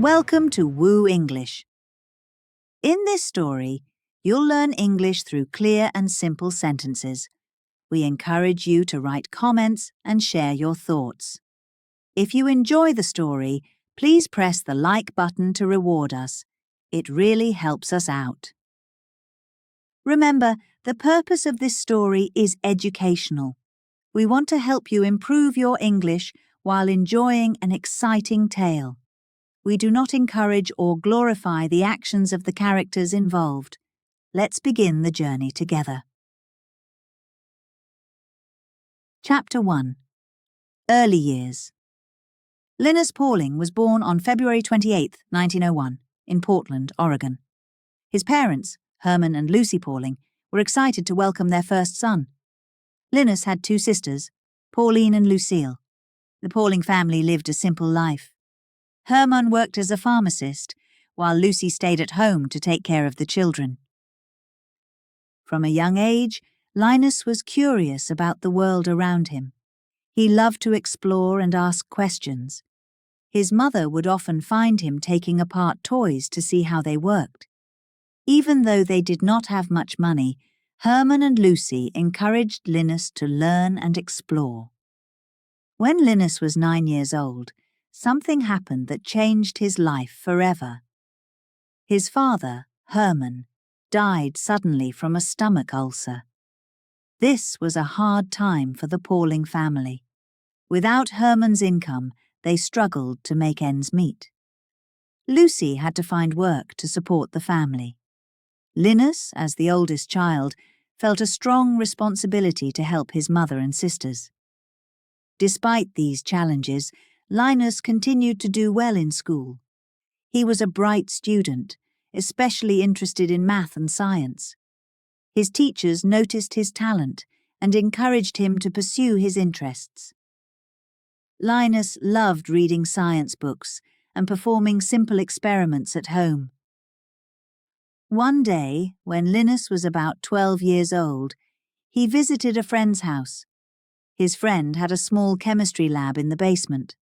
Welcome to WooEnglish. In this story, you'll learn English through clear and simple sentences. We encourage you to write comments and share your thoughts. If you enjoy the story, please press the like button to reward us. It really helps us out. Remember, the purpose of this story is educational. We want to help you improve your English while enjoying an exciting tale. We do not encourage or glorify the actions of the characters involved. Let's begin the journey together. Chapter 1. Early Years. Linus Pauling was born on February 28, 1901, in Portland, Oregon. His parents, Herman and Lucy Pauling, were excited to welcome their first son. Linus had two sisters, Pauline and Lucille. The Pauling family lived a simple life. Herman worked as a pharmacist, while Lucy stayed at home to take care of the children. From a young age, Linus was curious about the world around him. He loved to explore and ask questions. His mother would often find him taking apart toys to see how they worked. Even though they did not have much money, Herman and Lucy encouraged Linus to learn and explore. When Linus was 9 years old, something happened that changed his life forever. His father, Herman, died suddenly from a stomach ulcer. This was a hard time for the Pauling family. Without Herman's income, they struggled to make ends meet. Lucy had to find work to support the family. Linus, as the oldest child, felt a strong responsibility to help his mother and sisters. Despite these challenges, Linus continued to do well in school. He was a bright student, especially interested in math and science. His teachers noticed his talent and encouraged him to pursue his interests. Linus loved reading science books and performing simple experiments at home. One day, when Linus was about 12 years old, he visited a friend's house. His friend had a small chemistry lab in the basement.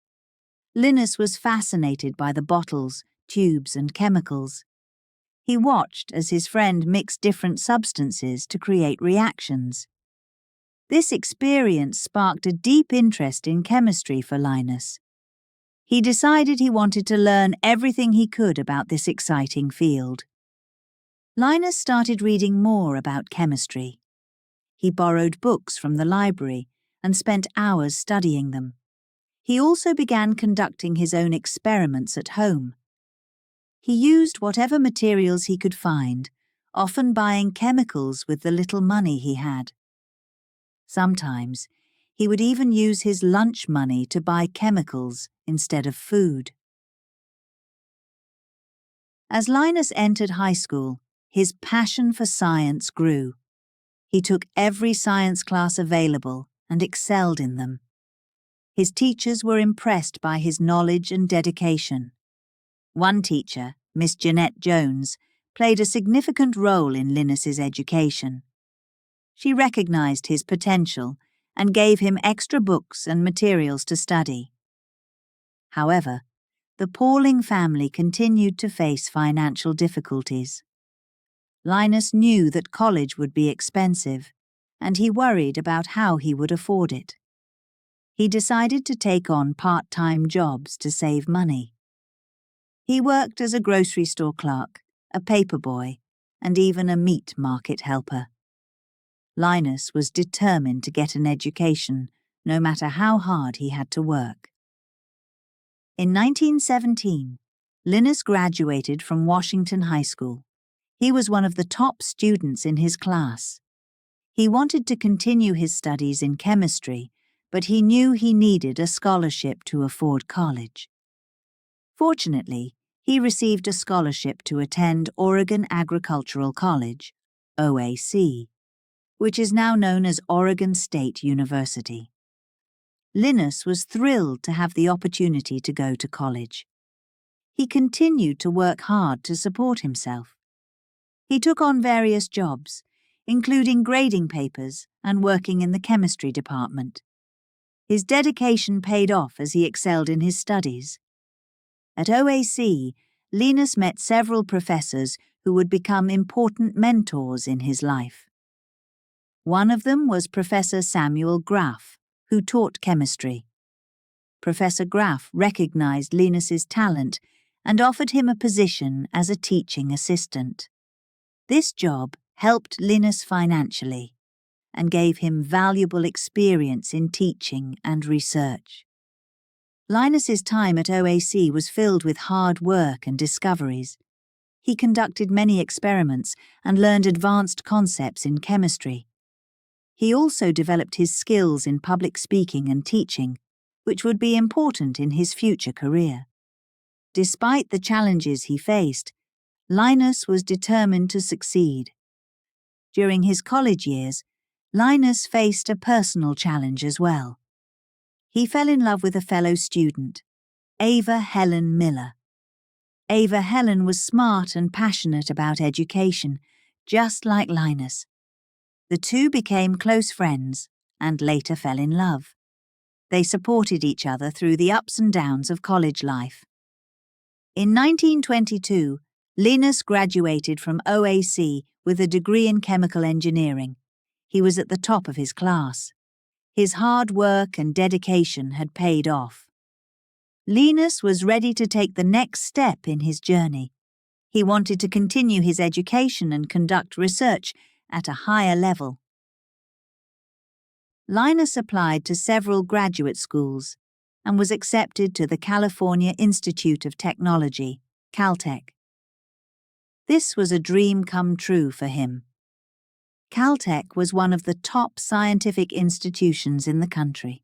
Linus was fascinated by the bottles, tubes, and chemicals. He watched as his friend mixed different substances to create reactions. This experience sparked a deep interest in chemistry for Linus. He decided he wanted to learn everything he could about this exciting field. Linus started reading more about chemistry. He borrowed books from the library and spent hours studying them. He also began conducting his own experiments at home. He used whatever materials he could find, often buying chemicals with the little money he had. Sometimes, he would even use his lunch money to buy chemicals instead of food. As Linus entered high school, his passion for science grew. He took every science class available and excelled in them. His teachers were impressed by his knowledge and dedication. One teacher, Miss Jeanette Jones, played a significant role in Linus's education. She recognized his potential and gave him extra books and materials to study. However, the Pauling family continued to face financial difficulties. Linus knew that college would be expensive, and he worried about how he would afford it. He decided to take on part-time jobs to save money. He worked as a grocery store clerk, a paperboy, and even a meat market helper. Linus was determined to get an education, no matter how hard he had to work. In 1917, Linus graduated from Washington High School. He was one of the top students in his class. He wanted to continue his studies in chemistry, but he knew he needed a scholarship to afford college. Fortunately, he received a scholarship to attend Oregon Agricultural College, OAC, which is now known as Oregon State University. Linus was thrilled to have the opportunity to go to college. He continued to work hard to support himself. He took on various jobs, including grading papers and working in the chemistry department. His dedication paid off as he excelled in his studies. At OAC, Linus met several professors who would become important mentors in his life. One of them was Professor Samuel Graff, who taught chemistry. Professor Graff recognized Linus's talent and offered him a position as a teaching assistant. This job helped Linus financially and gave him valuable experience in teaching and research. Linus's time at OAC was filled with hard work and discoveries. He conducted many experiments and learned advanced concepts in chemistry. He also developed his skills in public speaking and teaching, which would be important in his future career. Despite the challenges he faced, Linus was determined to succeed. During his college years, Linus faced a personal challenge as well. He fell in love with a fellow student, Ava Helen Miller. Ava Helen was smart and passionate about education, just like Linus. The two became close friends and later fell in love. They supported each other through the ups and downs of college life. In 1922, Linus graduated from OAC with a degree in chemical engineering. He was at the top of his class. His hard work and dedication had paid off. Linus was ready to take the next step in his journey. He wanted to continue his education and conduct research at a higher level. Linus applied to several graduate schools and was accepted to the California Institute of Technology, Caltech. This was a dream come true for him. Caltech was one of the top scientific institutions in the country.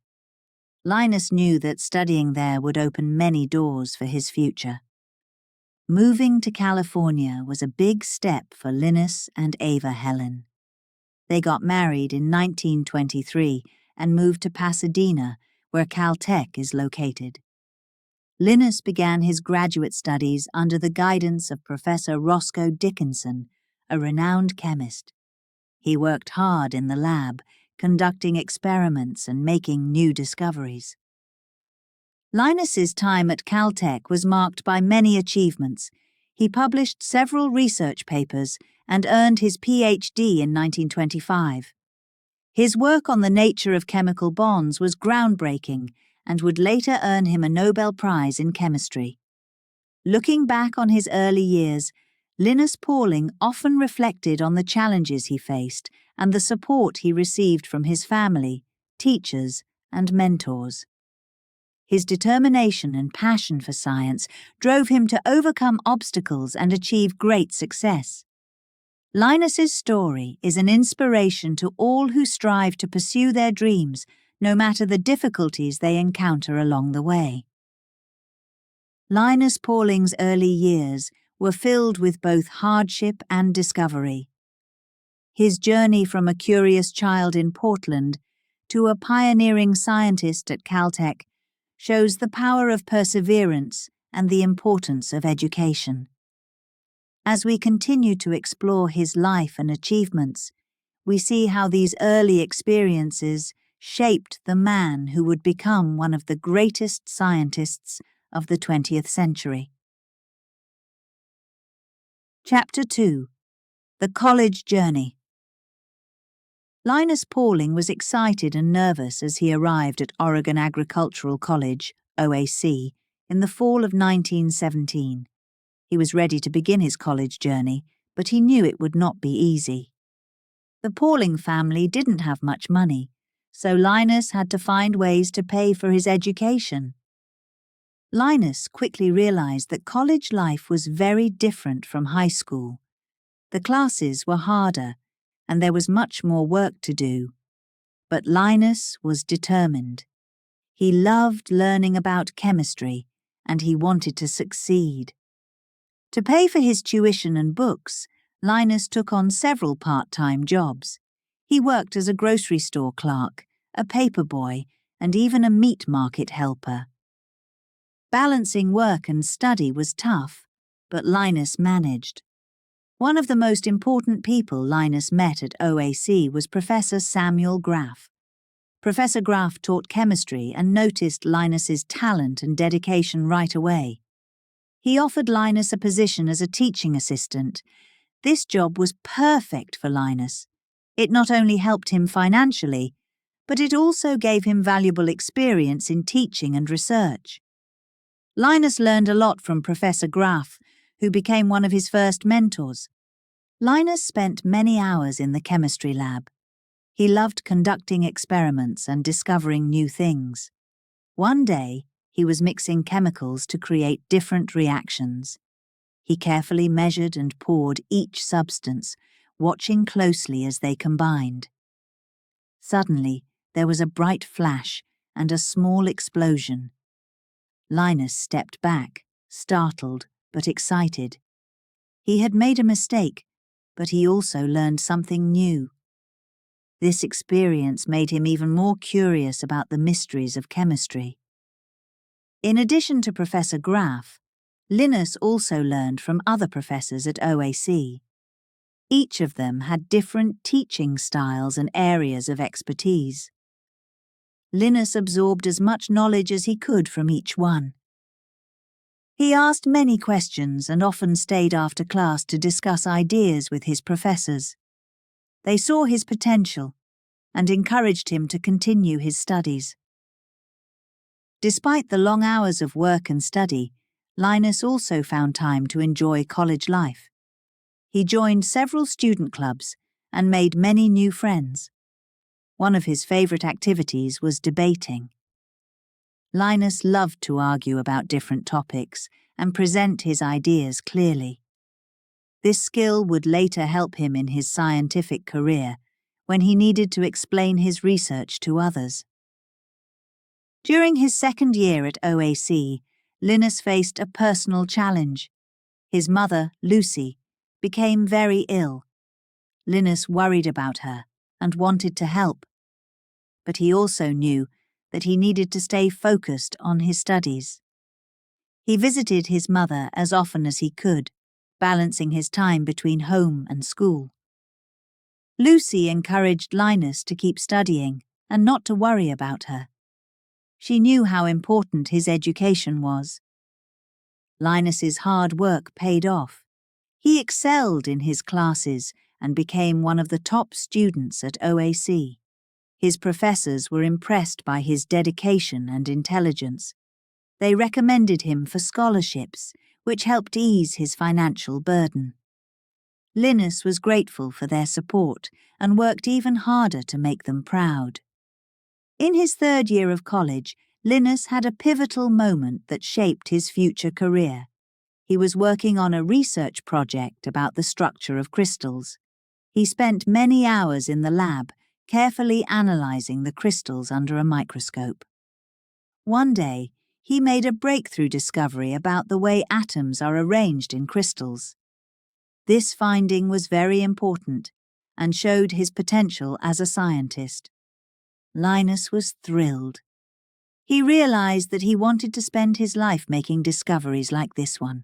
Linus knew that studying there would open many doors for his future. Moving to California was a big step for Linus and Ava Helen. They got married in 1923 and moved to Pasadena, where Caltech is located. Linus began his graduate studies under the guidance of Professor Roscoe Dickinson, a renowned chemist. He worked hard in the lab, conducting experiments and making new discoveries. Linus's time at Caltech was marked by many achievements. He published several research papers and earned his PhD in 1925. His work on the nature of chemical bonds was groundbreaking and would later earn him a Nobel Prize in chemistry. Looking back on his early years, Linus Pauling often reflected on the challenges he faced and the support he received from his family, teachers, and mentors. His determination and passion for science drove him to overcome obstacles and achieve great success. Linus's story is an inspiration to all who strive to pursue their dreams, no matter the difficulties they encounter along the way. Linus Pauling's early years were filled with both hardship and discovery. His journey from a curious child in Portland to a pioneering scientist at Caltech shows the power of perseverance and the importance of education. As we continue to explore his life and achievements, we see how these early experiences shaped the man who would become one of the greatest scientists of the 20th century. Chapter 2. The College Journey. Linus Pauling was excited and nervous as he arrived at Oregon Agricultural College, OAC, in the fall of 1917. He was ready to begin his college journey, but he knew it would not be easy. The Pauling family didn't have much money, so Linus had to find ways to pay for his education. Linus quickly realized that college life was very different from high school. The classes were harder, and there was much more work to do. But Linus was determined. He loved learning about chemistry, and he wanted to succeed. To pay for his tuition and books, Linus took on several part-time jobs. He worked as a grocery store clerk, a paper boy, and even a meat market helper. Balancing work and study was tough, but Linus managed. One of the most important people Linus met at OAC was Professor Samuel Graff. Professor Graff taught chemistry and noticed Linus's talent and dedication right away. He offered Linus a position as a teaching assistant. This job was perfect for Linus. It not only helped him financially, but it also gave him valuable experience in teaching and research. Linus learned a lot from Professor Graf, who became one of his first mentors. Linus spent many hours in the chemistry lab. He loved conducting experiments and discovering new things. One day, he was mixing chemicals to create different reactions. He carefully measured and poured each substance, watching closely as they combined. Suddenly, there was a bright flash and a small explosion. Linus stepped back, startled but excited. He had made a mistake, but he also learned something new. This experience made him even more curious about the mysteries of chemistry. In addition to Professor Graf, Linus also learned from other professors at OAC. Each of them had different teaching styles and areas of expertise. Linus absorbed as much knowledge as he could from each one. He asked many questions and often stayed after class to discuss ideas with his professors. They saw his potential and encouraged him to continue his studies. Despite the long hours of work and study, Linus also found time to enjoy college life. He joined several student clubs and made many new friends. One of his favorite activities was debating. Linus loved to argue about different topics and present his ideas clearly. This skill would later help him in his scientific career when he needed to explain his research to others. During his second year at OAC, Linus faced a personal challenge. His mother, Lucy, became very ill. Linus worried about her and wanted to help. But he also knew that he needed to stay focused on his studies. He visited his mother as often as he could, balancing his time between home and school. Lucy encouraged Linus to keep studying and not to worry about her. She knew how important his education was. Linus's hard work paid off. He excelled in his classes and became one of the top students at OAC. His professors were impressed by his dedication and intelligence. They recommended him for scholarships, which helped ease his financial burden. Linus was grateful for their support and worked even harder to make them proud. In his third year of college, Linus had a pivotal moment that shaped his future career. He was working on a research project about the structure of crystals. He spent many hours in the lab, carefully analyzing the crystals under a microscope. One day, he made a breakthrough discovery about the way atoms are arranged in crystals. This finding was very important and showed his potential as a scientist. Linus was thrilled. He realized that he wanted to spend his life making discoveries like this one.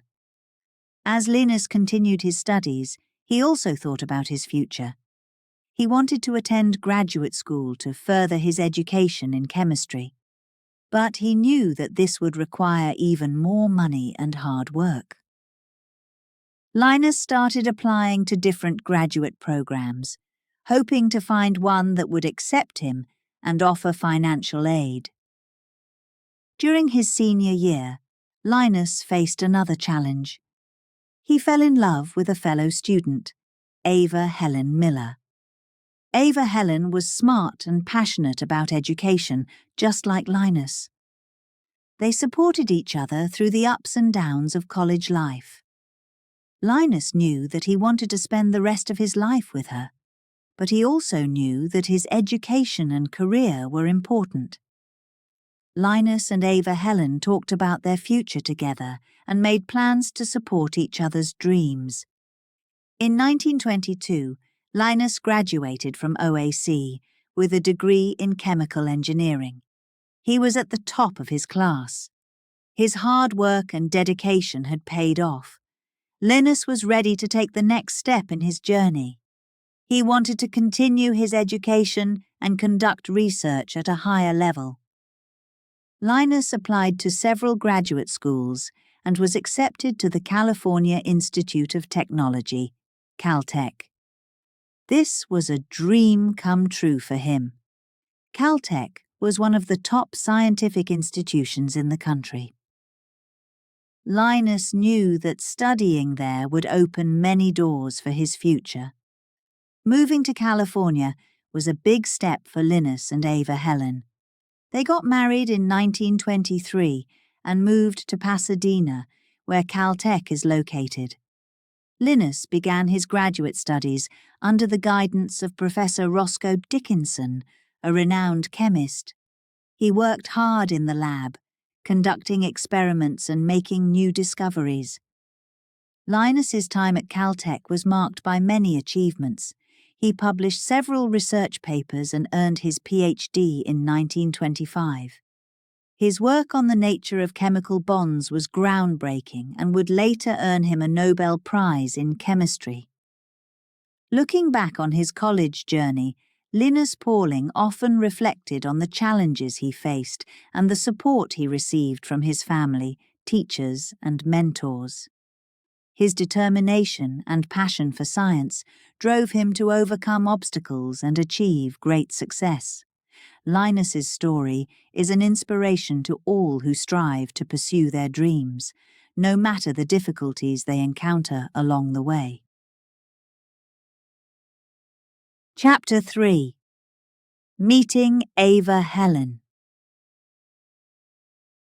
As Linus continued his studies, he also thought about his future. He wanted to attend graduate school to further his education in chemistry. But he knew that this would require even more money and hard work. Linus started applying to different graduate programs, hoping to find one that would accept him and offer financial aid. During his senior year, Linus faced another challenge. He fell in love with a fellow student, Ava Helen Miller. Ava Helen was smart and passionate about education, just like Linus. They supported each other through the ups and downs of college life. Linus knew that he wanted to spend the rest of his life with her, but he also knew that his education and career were important. Linus and Ava Helen talked about their future together and made plans to support each other's dreams. In 1922, Linus graduated from OAC with a degree in chemical engineering. He was at the top of his class. His hard work and dedication had paid off. Linus was ready to take the next step in his journey. He wanted to continue his education and conduct research at a higher level. Linus applied to several graduate schools and was accepted to the California Institute of Technology, Caltech. This was a dream come true for him. Caltech was one of the top scientific institutions in the country. Linus knew that studying there would open many doors for his future. Moving to California was a big step for Linus and Ava Helen. They got married in 1923 and moved to Pasadena, where Caltech is located. Linus began his graduate studies under the guidance of Professor Roscoe Dickinson, a renowned chemist. He worked hard in the lab, conducting experiments and making new discoveries. Linus's time at Caltech was marked by many achievements. He published several research papers and earned his PhD in 1925. His work on the nature of chemical bonds was groundbreaking and would later earn him a Nobel Prize in chemistry. Looking back on his college journey, Linus Pauling often reflected on the challenges he faced and the support he received from his family, teachers, and mentors. His determination and passion for science drove him to overcome obstacles and achieve great success. Linus's story is an inspiration to all who strive to pursue their dreams, no matter the difficulties they encounter along the way. Chapter 3. Meeting Ava Helen.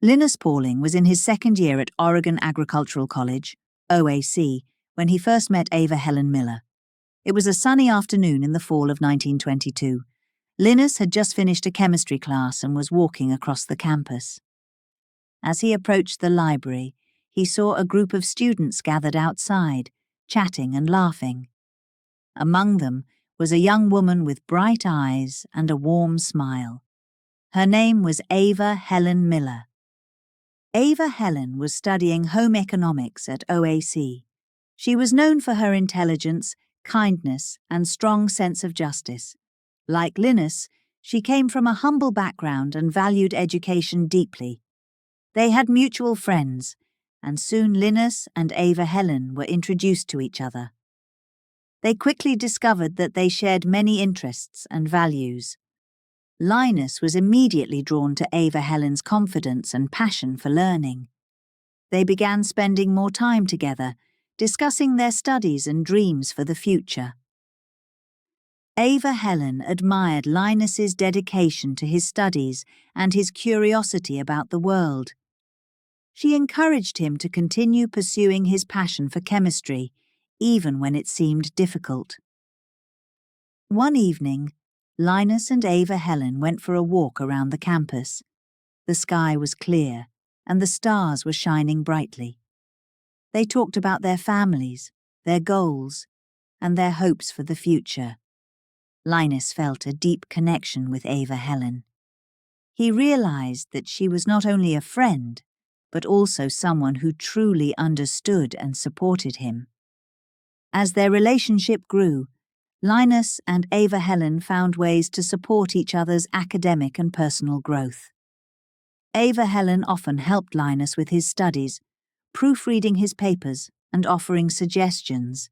Linus Pauling was in his second year at Oregon Agricultural College, OAC, when he first met Ava Helen Miller. It was a sunny afternoon in the fall of 1922. Linus had just finished a chemistry class and was walking across the campus. As he approached the library, he saw a group of students gathered outside, chatting and laughing. Among them was a young woman with bright eyes and a warm smile. Her name was Ava Helen Miller. Ava Helen was studying home economics at OAC. She was known for her intelligence, kindness, and strong sense of justice. Like Linus, she came from a humble background and valued education deeply. They had mutual friends, and soon Linus and Ava Helen were introduced to each other. They quickly discovered that they shared many interests and values. Linus was immediately drawn to Ava Helen's confidence and passion for learning. They began spending more time together, discussing their studies and dreams for the future. Ava Helen admired Linus's dedication to his studies and his curiosity about the world. She encouraged him to continue pursuing his passion for chemistry, even when it seemed difficult. One evening, Linus and Ava Helen went for a walk around the campus. The sky was clear, and the stars were shining brightly. They talked about their families, their goals, and their hopes for the future. Linus felt a deep connection with Ava Helen. He realized that she was not only a friend, but also someone who truly understood and supported him. As their relationship grew, Linus and Ava Helen found ways to support each other's academic and personal growth. Ava Helen often helped Linus with his studies, proofreading his papers and offering suggestions.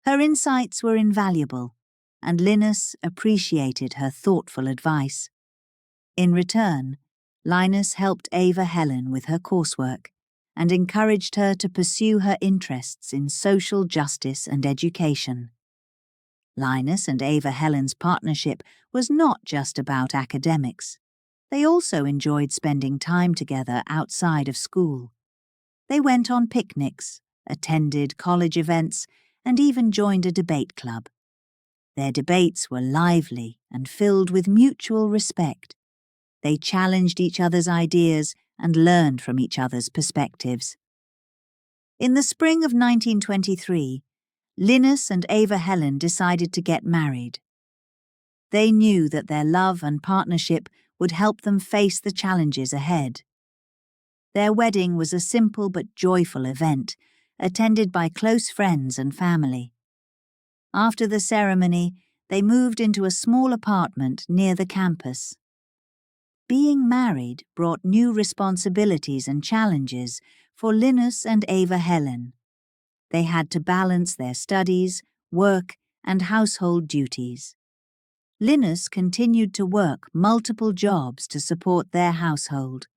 Her insights were invaluable, and Linus appreciated her thoughtful advice. In return, Linus helped Ava Helen with her coursework and encouraged her to pursue her interests in social justice and education. Linus and Ava Helen's partnership was not just about academics. They also enjoyed spending time together outside of school. They went on picnics, attended college events, and even joined a debate club. Their debates were lively and filled with mutual respect. They challenged each other's ideas and learned from each other's perspectives. In the spring of 1923, Linus and Ava Helen decided to get married. They knew that their love and partnership would help them face the challenges ahead. Their wedding was a simple but joyful event, attended by close friends and family. After the ceremony, they moved into a small apartment near the campus. Being married brought new responsibilities and challenges, For Linus and Ava Helen, they had to balance their studies, work, and household duties. Linus continued to work multiple jobs to support their household,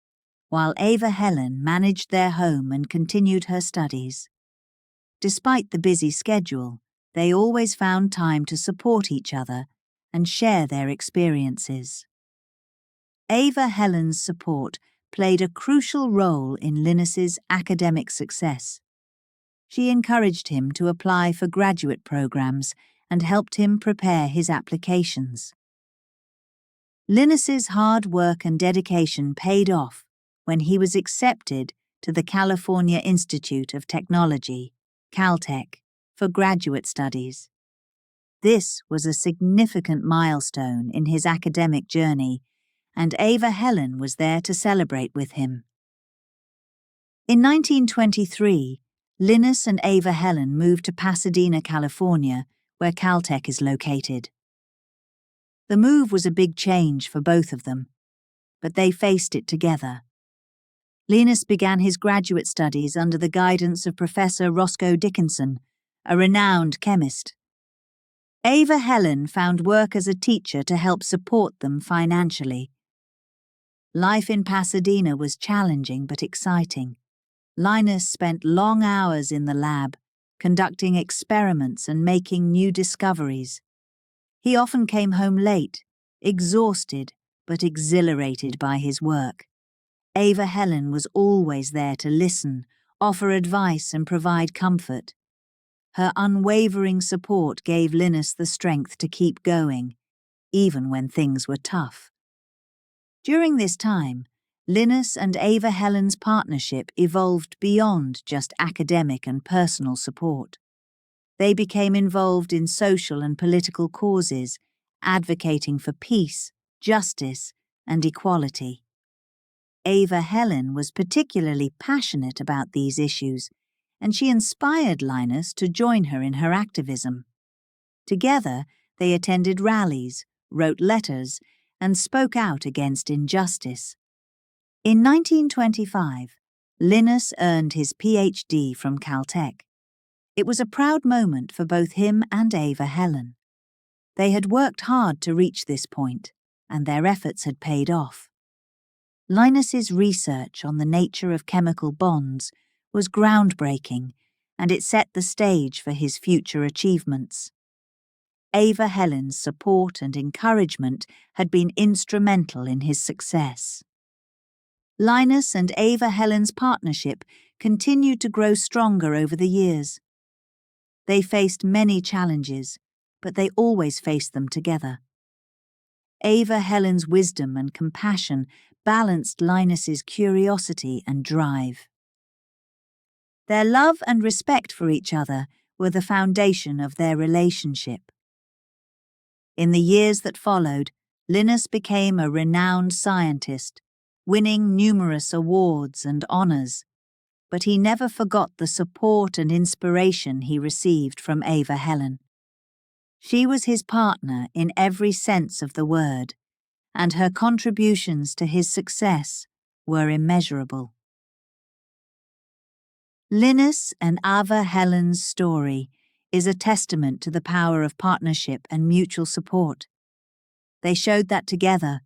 while Ava Helen managed their home and continued her studies. Despite the busy schedule, they always found time to support each other and share their experiences. Ava Helen's support played a crucial role in Linus's academic success. She encouraged him to apply for graduate programs and helped him prepare his applications. Linus's hard work and dedication paid off when he was accepted to the California Institute of Technology, Caltech, for graduate studies. This was a significant milestone in his academic journey, and Ava Helen was there to celebrate with him. In 1923, Linus and Ava Helen moved to Pasadena, California, where Caltech is located. The move was a big change for both of them, but they faced it together. Linus began his graduate studies under the guidance of Professor Roscoe Dickinson, a renowned chemist. Ava Helen found work as a teacher to help support them financially. Life in Pasadena was challenging but exciting. Linus spent long hours in the lab, conducting experiments and making new discoveries. He often came home late, exhausted but exhilarated by his work. Ava Helen was always there to listen, offer advice and provide comfort. Her unwavering support gave Linus the strength to keep going, even when things were tough. During this time, Linus and Ava Helen's partnership evolved beyond just academic and personal support. They became involved in social and political causes, advocating for peace, justice, and equality. Ava Helen was particularly passionate about these issues, and she inspired Linus to join her in her activism. Together, they attended rallies, wrote letters, and spoke out against injustice. In 1925, Linus earned his PhD from Caltech. It was a proud moment for both him and Ava Helen. They had worked hard to reach this point, and their efforts had paid off. Linus's research on the nature of chemical bonds was groundbreaking, and it set the stage for his future achievements. Ava Helen's support and encouragement had been instrumental in his success. Linus and Ava Helen's partnership continued to grow stronger over the years. They faced many challenges, but they always faced them together. Ava Helen's wisdom and compassion balanced Linus's curiosity and drive. Their love and respect for each other were the foundation of their relationship. In the years that followed, Linus became a renowned scientist, winning numerous awards and honors, but he never forgot the support and inspiration he received from Ava Helen. She was his partner in every sense of the word, and her contributions to his success were immeasurable. Linus and Ava Helen's story is a testament to the power of partnership and mutual support. They showed that together,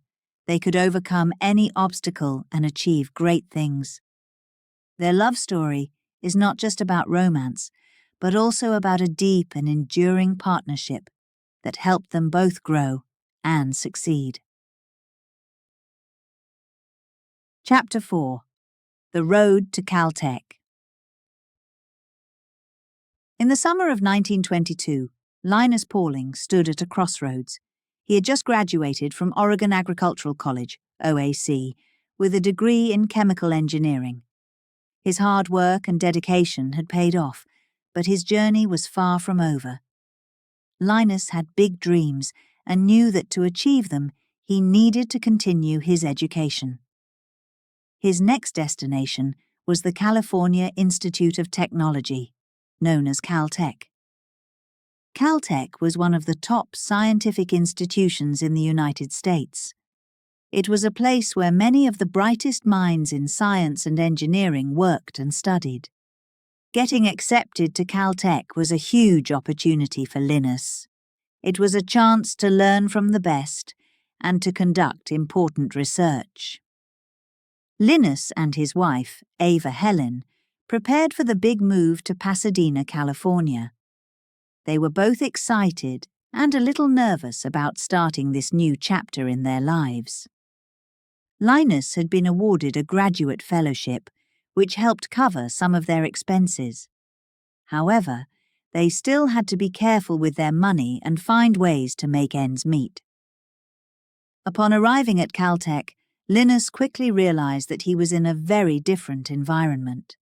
they could overcome any obstacle and achieve great things. Their love story is not just about romance, but also about a deep and enduring partnership that helped them both grow and succeed. Chapter 4. The Road to Caltech. In the summer of 1922, Linus Pauling stood at a crossroads. He had just graduated from Oregon Agricultural College, OAC, with a degree in chemical engineering. His hard work and dedication had paid off, but his journey was far from over. Linus had big dreams and knew that to achieve them, he needed to continue his education. His next destination was the California Institute of Technology, known as Caltech. Caltech was one of the top scientific institutions in the United States. It was a place where many of the brightest minds in science and engineering worked and studied. Getting accepted to Caltech was a huge opportunity for Linus. It was a chance to learn from the best and to conduct important research. Linus and his wife, Ava Helen, prepared for the big move to Pasadena, California. They were both excited and a little nervous about starting this new chapter in their lives. Linus had been awarded a graduate fellowship, which helped cover some of their expenses. However, they still had to be careful with their money and find ways to make ends meet. Upon arriving at Caltech, Linus quickly realized that he was in a very different environment.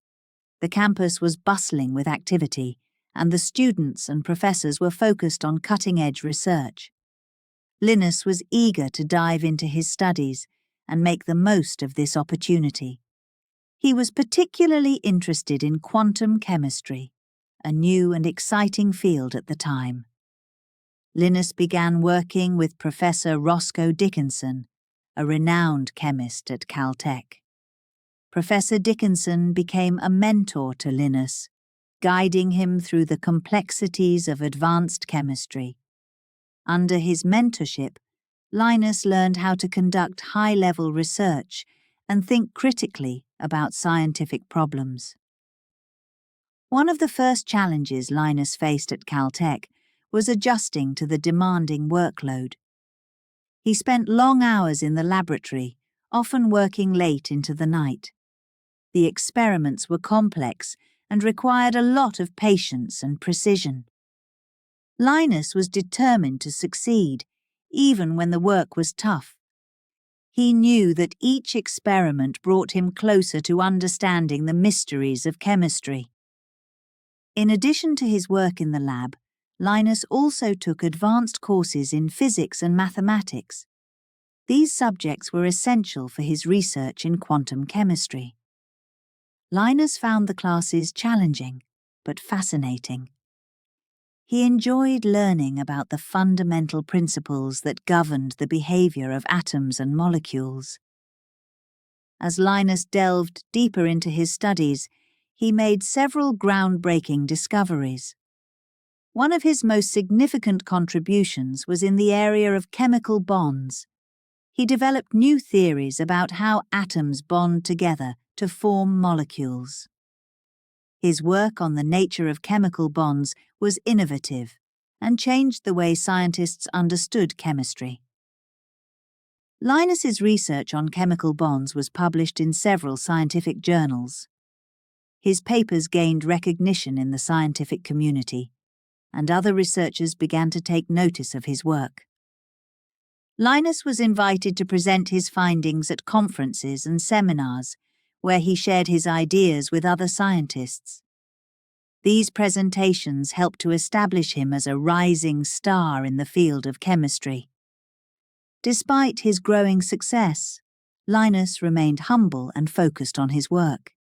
The campus was bustling with activity, and the students and professors were focused on cutting-edge research. Linus was eager to dive into his studies and make the most of this opportunity. He was particularly interested in quantum chemistry, a new and exciting field at the time. Linus began working with Professor Roscoe Dickinson, a renowned chemist at Caltech. Professor Dickinson became a mentor to Linus, guiding him through the complexities of advanced chemistry. Under his mentorship, Linus learned how to conduct high-level research and think critically about scientific problems. One of the first challenges Linus faced at Caltech was adjusting to the demanding workload. He spent long hours in the laboratory, often working late into the night. The experiments were complex and required a lot of patience and precision. Linus was determined to succeed, even when the work was tough. He knew that each experiment brought him closer to understanding the mysteries of chemistry. In addition to his work in the lab, Linus also took advanced courses in physics and mathematics. These subjects were essential for his research in quantum chemistry. Linus found the classes challenging, but fascinating. He enjoyed learning about the fundamental principles that governed the behavior of atoms and molecules. As Linus delved deeper into his studies, he made several groundbreaking discoveries. One of his most significant contributions was in the area of chemical bonds. He developed new theories about how atoms bond together to form molecules. His work on the nature of chemical bonds was innovative and changed the way scientists understood chemistry. Linus's research on chemical bonds was published in several scientific journals. His papers gained recognition in the scientific community, and other researchers began to take notice of his work. Linus was invited to present his findings at conferences and seminars, where he shared his ideas with other scientists. These presentations helped to establish him as a rising star in the field of chemistry. Despite his growing success, Linus remained humble and focused on his work.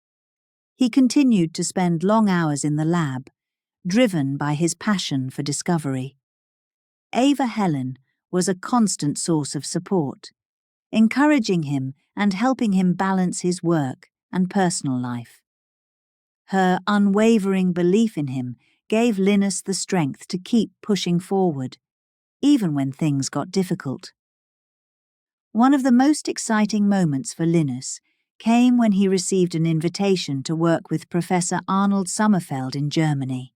He continued to spend long hours in the lab, driven by his passion for discovery. Ava Helen was a constant source of support, encouraging him and helping him balance his work and personal life. Her unwavering belief in him gave Linus the strength to keep pushing forward, even when things got difficult. One of the most exciting moments for Linus came when he received an invitation to work with Professor Arnold Sommerfeld in Germany.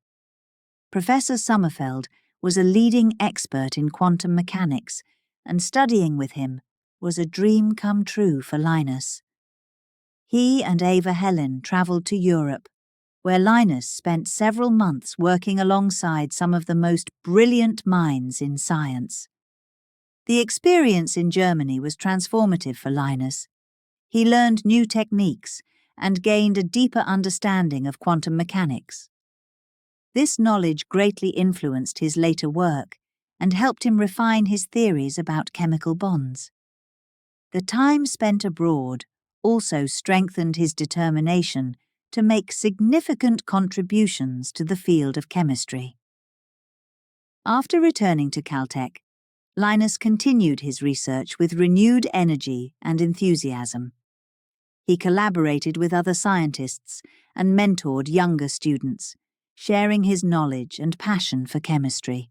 Professor Sommerfeld was a leading expert in quantum mechanics, and studying with him was a dream come true for Linus. He and Ava Helen travelled to Europe, where Linus spent several months working alongside some of the most brilliant minds in science. The experience in Germany was transformative for Linus. He learned new techniques and gained a deeper understanding of quantum mechanics. This knowledge greatly influenced his later work and helped him refine his theories about chemical bonds. The time spent abroad also strengthened his determination to make significant contributions to the field of chemistry. After returning to Caltech, Linus continued his research with renewed energy and enthusiasm. He collaborated with other scientists and mentored younger students, sharing his knowledge and passion for chemistry.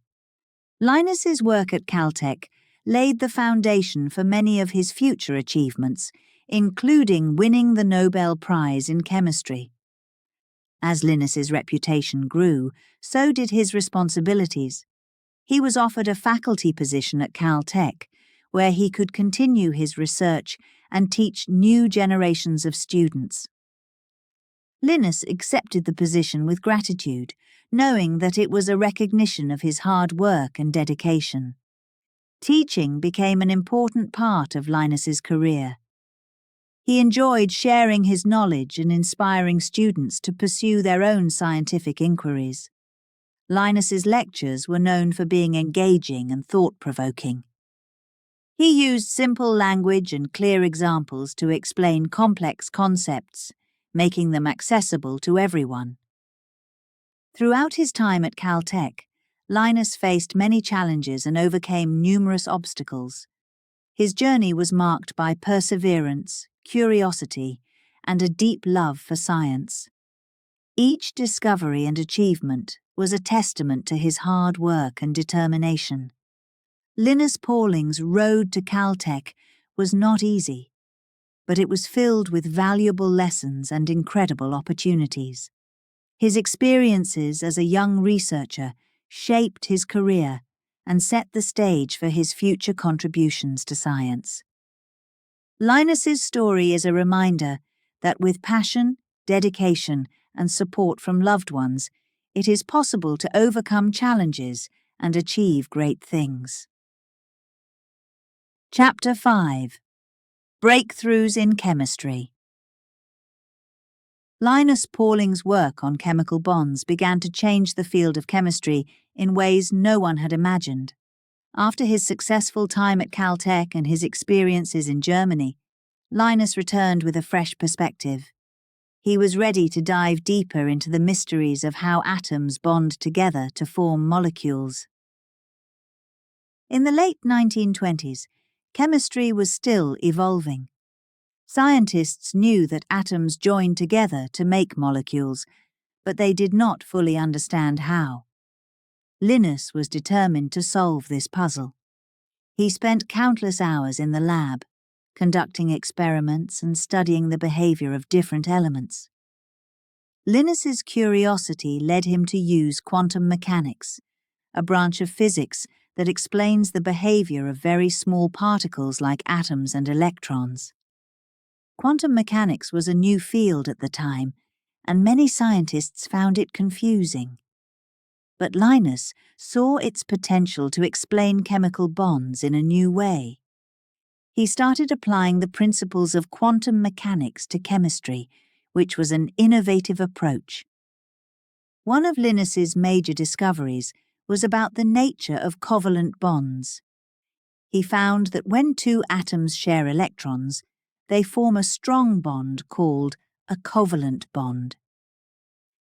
Linus's work at Caltech laid the foundation for many of his future achievements, including winning the Nobel Prize in Chemistry. As Linus's reputation grew, so did his responsibilities. He was offered a faculty position at Caltech, where he could continue his research and teach new generations of students. Linus accepted the position with gratitude, knowing that it was a recognition of his hard work and dedication. Teaching became an important part of Linus's career. He enjoyed sharing his knowledge and inspiring students to pursue their own scientific inquiries. Linus's lectures were known for being engaging and thought-provoking. He used simple language and clear examples to explain complex concepts, making them accessible to everyone. Throughout his time at Caltech, Linus faced many challenges and overcame numerous obstacles. His journey was marked by perseverance, curiosity, and a deep love for science. Each discovery and achievement was a testament to his hard work and determination. Linus Pauling's road to Caltech was not easy, but it was filled with valuable lessons and incredible opportunities. His experiences as a young researcher shaped his career and set the stage for his future contributions to science. Linus's story is a reminder that with passion, dedication, and support from loved ones, it is possible to overcome challenges and achieve great things. Chapter 5. Breakthroughs in Chemistry. Linus Pauling's work on chemical bonds began to change the field of chemistry in ways no one had imagined. After his successful time at Caltech and his experiences in Germany, Linus returned with a fresh perspective. He was ready to dive deeper into the mysteries of how atoms bond together to form molecules. In the late 1920s, chemistry was still evolving. Scientists knew that atoms joined together to make molecules, but they did not fully understand how. Linus was determined to solve this puzzle. He spent countless hours in the lab, conducting experiments and studying the behavior of different elements. Linus's curiosity led him to use quantum mechanics, a branch of physics that explains the behavior of very small particles like atoms and electrons. Quantum mechanics was a new field at the time, and many scientists found it confusing. But Linus saw its potential to explain chemical bonds in a new way. He started applying the principles of quantum mechanics to chemistry, which was an innovative approach. One of Linus's major discoveries was about the nature of covalent bonds. He found that when two atoms share electrons, they form a strong bond called a covalent bond.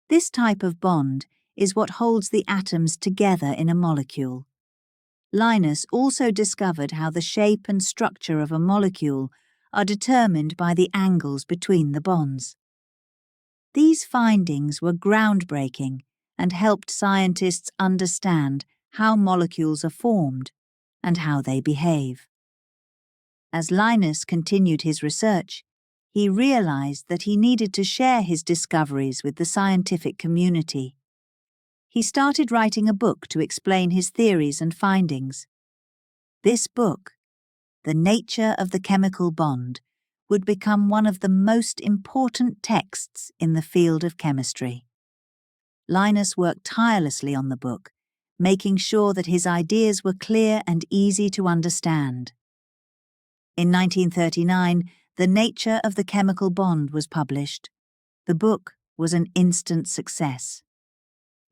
This type of bond is what holds the atoms together in a molecule. Linus also discovered how the shape and structure of a molecule are determined by the angles between the bonds. These findings were groundbreaking and helped scientists understand how molecules are formed and how they behave. As Linus continued his research, he realized that he needed to share his discoveries with the scientific community. He started writing a book to explain his theories and findings. This book, The Nature of the Chemical Bond, would become one of the most important texts in the field of chemistry. Linus worked tirelessly on the book, making sure that his ideas were clear and easy to understand. In 1939, The Nature of the Chemical Bond was published. The book was an instant success.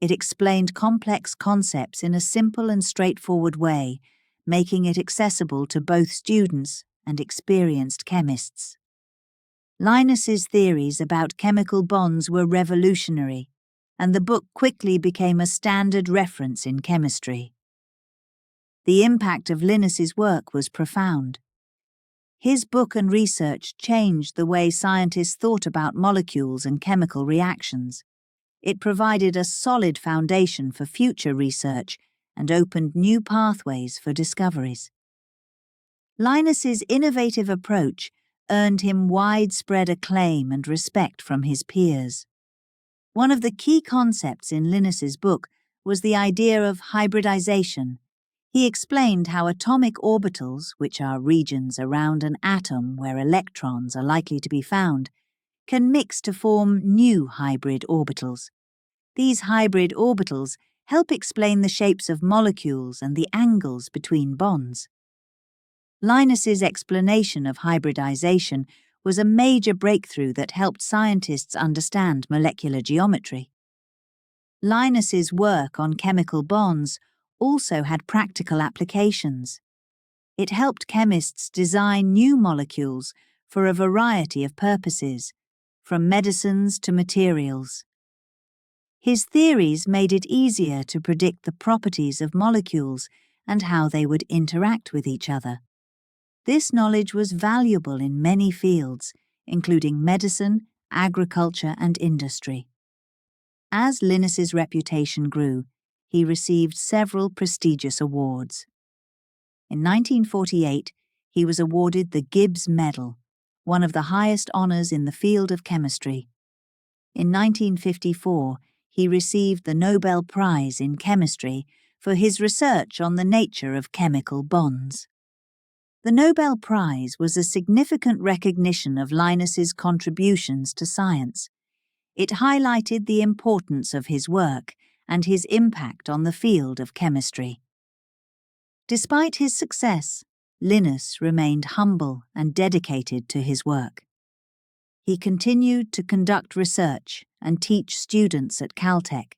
It explained complex concepts in a simple and straightforward way, making it accessible to both students and experienced chemists. Linus's theories about chemical bonds were revolutionary, and the book quickly became a standard reference in chemistry. The impact of Linus's work was profound. His book and research changed the way scientists thought about molecules and chemical reactions. It provided a solid foundation for future research and opened new pathways for discoveries. Linus's innovative approach earned him widespread acclaim and respect from his peers. One of the key concepts in Linus's book was the idea of hybridization. He explained how atomic orbitals, which are regions around an atom where electrons are likely to be found, can mix to form new hybrid orbitals. These hybrid orbitals help explain the shapes of molecules and the angles between bonds. Linus's explanation of hybridization was a major breakthrough that helped scientists understand molecular geometry. Linus's work on chemical bonds also had practical applications. It helped chemists design new molecules for a variety of purposes, from medicines to materials. His theories made it easier to predict the properties of molecules and how they would interact with each other. This knowledge was valuable in many fields, including medicine, agriculture, and industry. As Linus's reputation grew, he received several prestigious awards. In 1948, he was awarded the Gibbs Medal, one of the highest honors in the field of chemistry. In 1954, he received the Nobel Prize in Chemistry for his research on the nature of chemical bonds. The Nobel Prize was a significant recognition of Linus's contributions to science. It highlighted the importance of his work and his impact on the field of chemistry. Despite his success, Linus remained humble and dedicated to his work. He continued to conduct research and teach students at Caltech.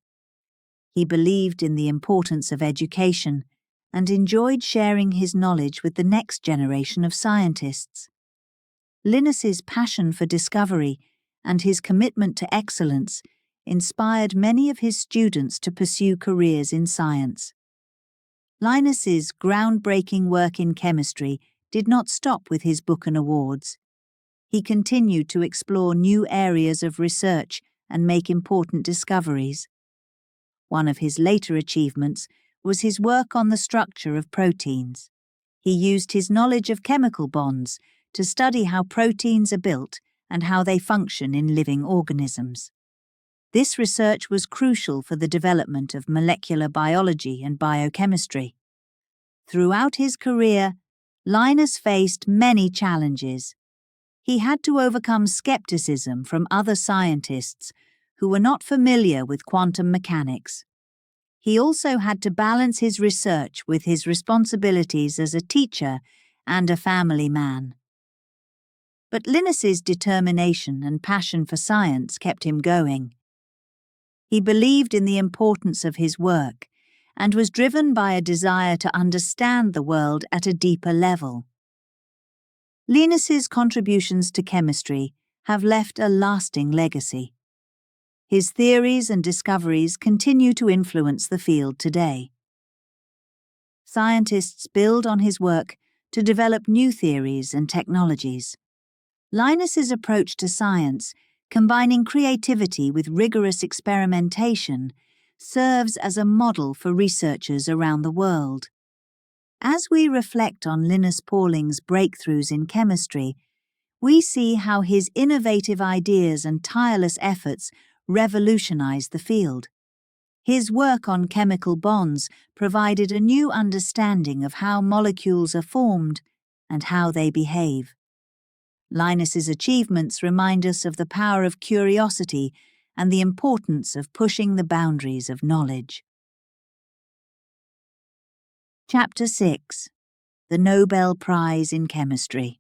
He believed in the importance of education and enjoyed sharing his knowledge with the next generation of scientists. Linus's passion for discovery and his commitment to excellence inspired many of his students to pursue careers in science. Linus's groundbreaking work in chemistry did not stop with his book and awards. He continued to explore new areas of research and make important discoveries. One of his later achievements was his work on the structure of proteins. He used his knowledge of chemical bonds to study how proteins are built and how they function in living organisms. This research was crucial for the development of molecular biology and biochemistry. Throughout his career, Linus faced many challenges. He had to overcome skepticism from other scientists who were not familiar with quantum mechanics. He also had to balance his research with his responsibilities as a teacher and a family man. But Linus's determination and passion for science kept him going. He believed in the importance of his work and was driven by a desire to understand the world at a deeper level. Linus's contributions to chemistry have left a lasting legacy. His theories and discoveries continue to influence the field today. Scientists build on his work to develop new theories and technologies. Linus's approach to science, combining creativity with rigorous experimentation, serves as a model for researchers around the world. As we reflect on Linus Pauling's breakthroughs in chemistry, we see how his innovative ideas and tireless efforts revolutionized the field. His work on chemical bonds provided a new understanding of how molecules are formed and how they behave. Linus's achievements remind us of the power of curiosity and the importance of pushing the boundaries of knowledge. Chapter 6. The Nobel Prize in Chemistry.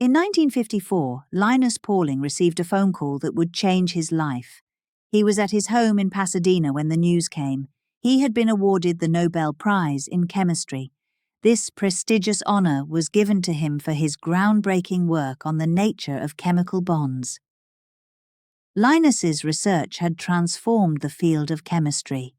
In 1954, Linus Pauling received a phone call that would change his life. He was at his home in Pasadena when the news came. He had been awarded the Nobel Prize in Chemistry. This prestigious honor was given to him for his groundbreaking work on the nature of chemical bonds. Linus's research had transformed the field of chemistry.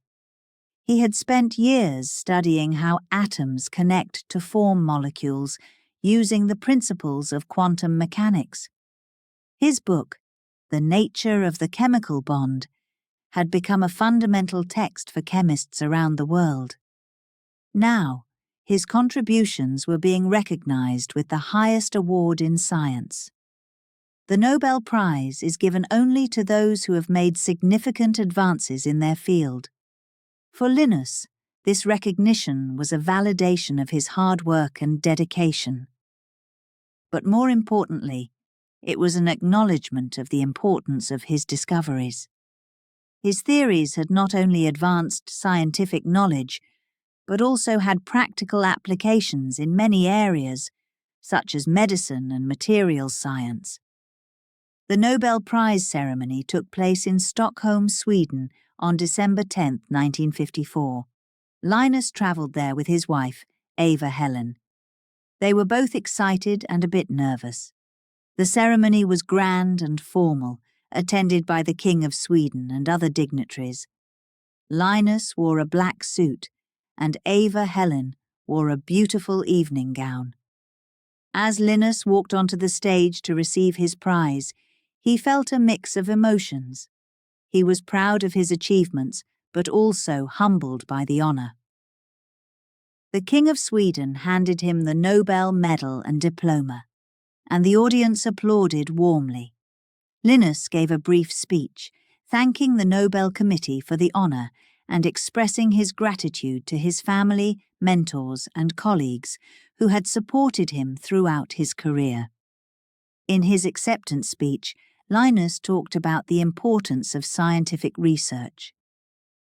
He had spent years studying how atoms connect to form molecules using the principles of quantum mechanics. His book, The Nature of the Chemical Bond, had become a fundamental text for chemists around the world. Now, his contributions were being recognized with the highest award in science. The Nobel Prize is given only to those who have made significant advances in their field. For Linus, this recognition was a validation of his hard work and dedication. But more importantly, it was an acknowledgement of the importance of his discoveries. His theories had not only advanced scientific knowledge, but also had practical applications in many areas, such as medicine and materials science. The Nobel Prize ceremony took place in Stockholm, Sweden, on December 10, 1954. Linus travelled there with his wife, Eva Helen. They were both excited and a bit nervous. The ceremony was grand and formal, attended by the King of Sweden and other dignitaries. Linus wore a black suit, and Eva Helen wore a beautiful evening gown. As Linus walked onto the stage to receive his prize, he felt a mix of emotions. He was proud of his achievements, but also humbled by the honour. The King of Sweden handed him the Nobel Medal and diploma, and the audience applauded warmly. Linus gave a brief speech, thanking the Nobel Committee for the honour and expressing his gratitude to his family, mentors, and colleagues who had supported him throughout his career. In his acceptance speech, Linus talked about the importance of scientific research.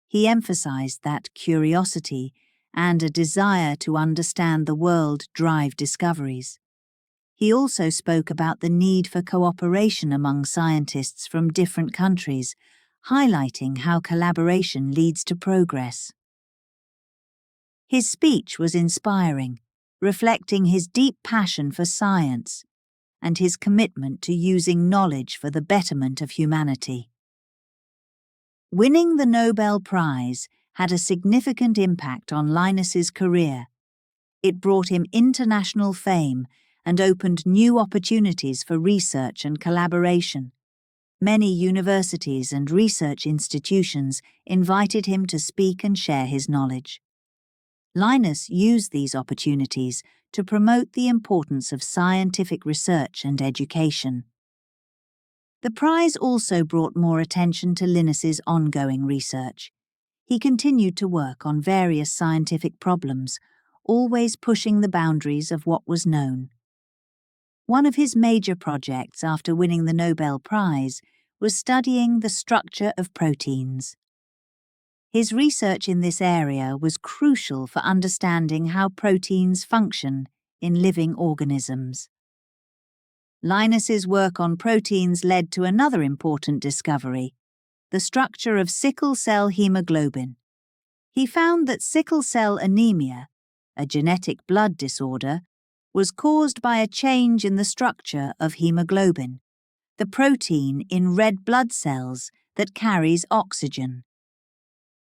He emphasized that curiosity and a desire to understand the world drive discoveries. He also spoke about the need for cooperation among scientists from different countries, highlighting how collaboration leads to progress. His speech was inspiring, reflecting his deep passion for science and his commitment to using knowledge for the betterment of humanity. Winning the Nobel Prize had a significant impact on Linus's career. It brought him international fame and opened new opportunities for research and collaboration. Many universities and research institutions invited him to speak and share his knowledge. Linus used these opportunities to promote the importance of scientific research and education. The prize also brought more attention to Linus's ongoing research. He continued to work on various scientific problems, always pushing the boundaries of what was known. One of his major projects after winning the Nobel Prize was studying the structure of proteins. His research in this area was crucial for understanding how proteins function in living organisms. Linus's work on proteins led to another important discovery, the structure of sickle cell hemoglobin. He found that sickle cell anemia, a genetic blood disorder, was caused by a change in the structure of hemoglobin, the protein in red blood cells that carries oxygen.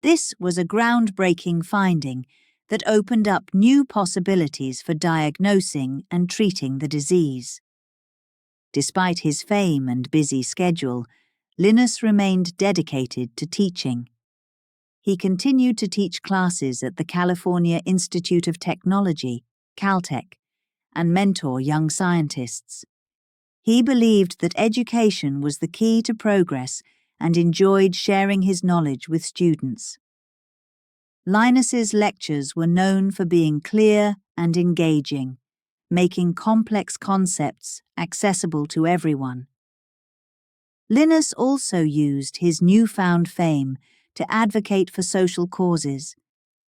This was a groundbreaking finding that opened up new possibilities for diagnosing and treating the disease. Despite his fame and busy schedule, Linus remained dedicated to teaching. He continued to teach classes at the California Institute of Technology, Caltech, and mentor young scientists. He believed that education was the key to progress and enjoyed sharing his knowledge with students. Linus's lectures were known for being clear and engaging, making complex concepts accessible to everyone. Linus also used his newfound fame to advocate for social causes.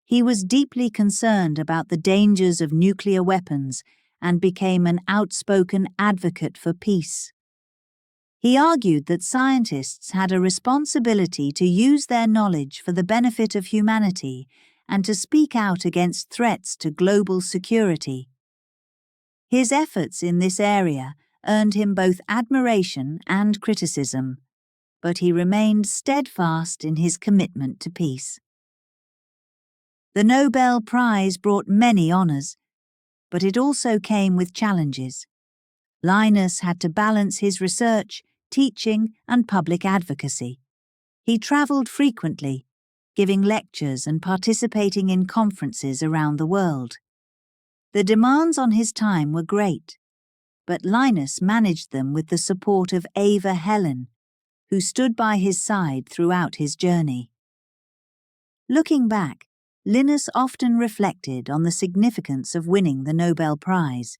He was deeply concerned about the dangers of nuclear weapons and became an outspoken advocate for peace. He argued that scientists had a responsibility to use their knowledge for the benefit of humanity and to speak out against threats to global security. His efforts in this area earned him both admiration and criticism, but he remained steadfast in his commitment to peace. The Nobel Prize brought many honours, but it also came with challenges. Linus had to balance his research, teaching, and public advocacy. He travelled frequently, giving lectures and participating in conferences around the world. The demands on his time were great, but Linus managed them with the support of Ava Helen, who stood by his side throughout his journey. Looking back, Linus often reflected on the significance of winning the Nobel Prize.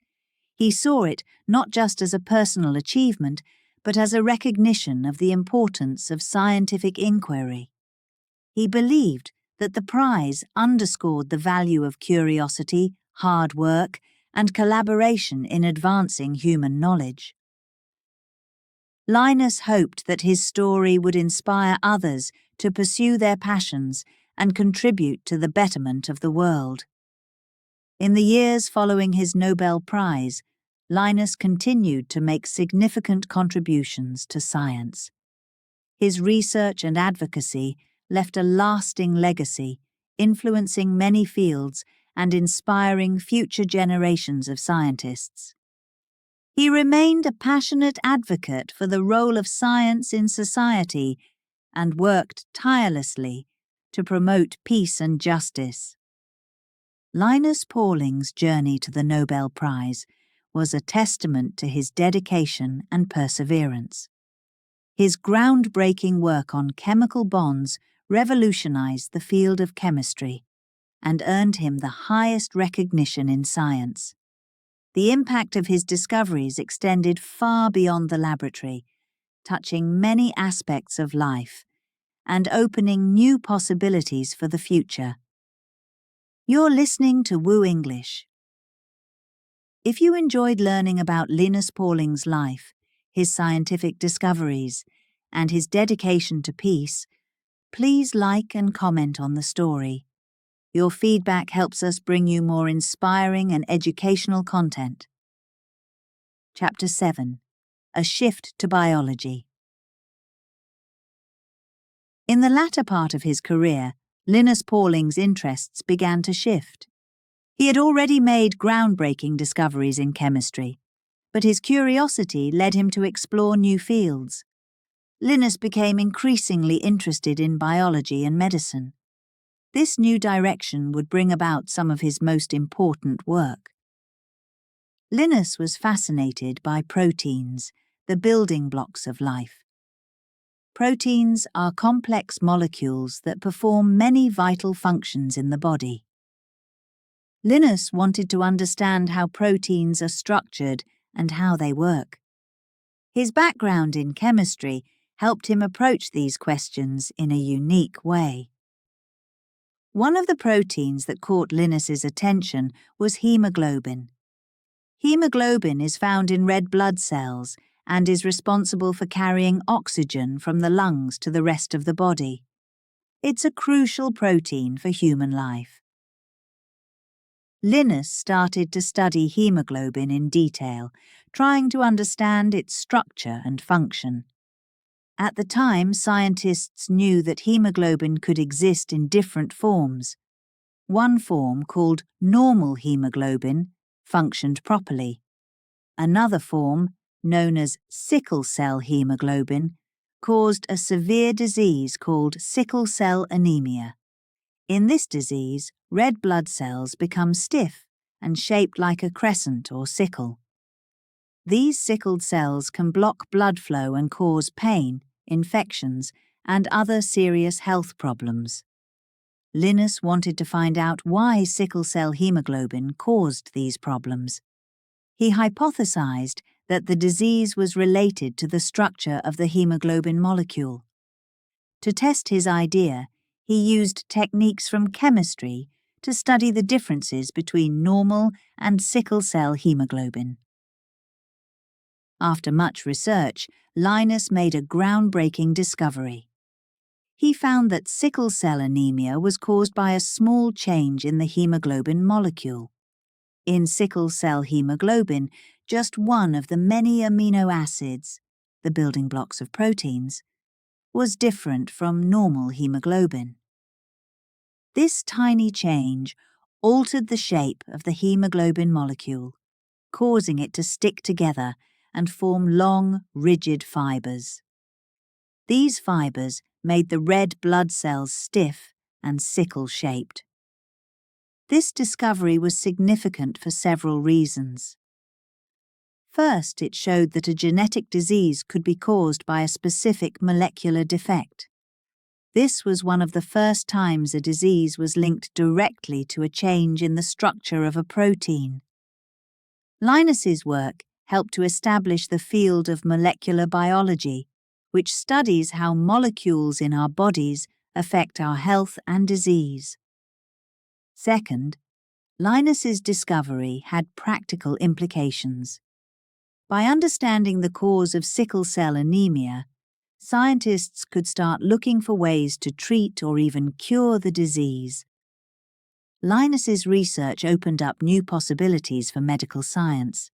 He saw it not just as a personal achievement, but as a recognition of the importance of scientific inquiry. He believed that the prize underscored the value of curiosity, hard work, and collaboration in advancing human knowledge. Linus hoped that his story would inspire others to pursue their passions and contribute to the betterment of the world. In the years following his Nobel Prize, Linus continued to make significant contributions to science. His research and advocacy left a lasting legacy, influencing many fields and inspiring future generations of scientists. He remained a passionate advocate for the role of science in society and worked tirelessly to promote peace and justice. Linus Pauling's journey to the Nobel Prize was a testament to his dedication and perseverance. His groundbreaking work on chemical bonds revolutionized the field of chemistry and earned him the highest recognition in science. The impact of his discoveries extended far beyond the laboratory, touching many aspects of life and opening new possibilities for the future. You're listening to WooEnglish. If you enjoyed learning about Linus Pauling's life, his scientific discoveries, and his dedication to peace, please like and comment on the story. Your feedback helps us bring you more inspiring and educational content. Chapter 7. A Shift to Biology. In the latter part of his career, Linus Pauling's interests began to shift. He had already made groundbreaking discoveries in chemistry, but his curiosity led him to explore new fields. Linus became increasingly interested in biology and medicine. This new direction would bring about some of his most important work. Linus was fascinated by proteins, the building blocks of life. Proteins are complex molecules that perform many vital functions in the body. Linus wanted to understand how proteins are structured and how they work. His background in chemistry helped him approach these questions in a unique way. One of the proteins that caught Linus's attention was hemoglobin. Hemoglobin is found in red blood cells and is responsible for carrying oxygen from the lungs to the rest of the body. It's a crucial protein for human life. Linus started to study hemoglobin in detail, trying to understand its structure and function. At the time, scientists knew that hemoglobin could exist in different forms. One form, called normal hemoglobin, functioned properly. Another form, known as sickle cell hemoglobin, caused a severe disease called sickle cell anemia. In this disease, red blood cells become stiff and shaped like a crescent or sickle. These sickled cells can block blood flow and cause pain, infections, and other serious health problems. Linus wanted to find out why sickle cell hemoglobin caused these problems. He hypothesized that the disease was related to the structure of the hemoglobin molecule. To test his idea, he used techniques from chemistry to study the differences between normal and sickle cell hemoglobin. After much research, Linus made a groundbreaking discovery. He found that sickle cell anemia was caused by a small change in the hemoglobin molecule. In sickle cell hemoglobin, just one of the many amino acids, the building blocks of proteins, was different from normal hemoglobin. This tiny change altered the shape of the hemoglobin molecule, causing it to stick together and form long, rigid fibers. These fibers made the red blood cells stiff and sickle-shaped. This discovery was significant for several reasons. First, it showed that a genetic disease could be caused by a specific molecular defect. This was one of the first times a disease was linked directly to a change in the structure of a protein. Linus's work helped to establish the field of molecular biology, which studies how molecules in our bodies affect our health and disease. Second, Linus's discovery had practical implications. By understanding the cause of sickle cell anemia, scientists could start looking for ways to treat or even cure the disease. Linus's research opened up new possibilities for medical science.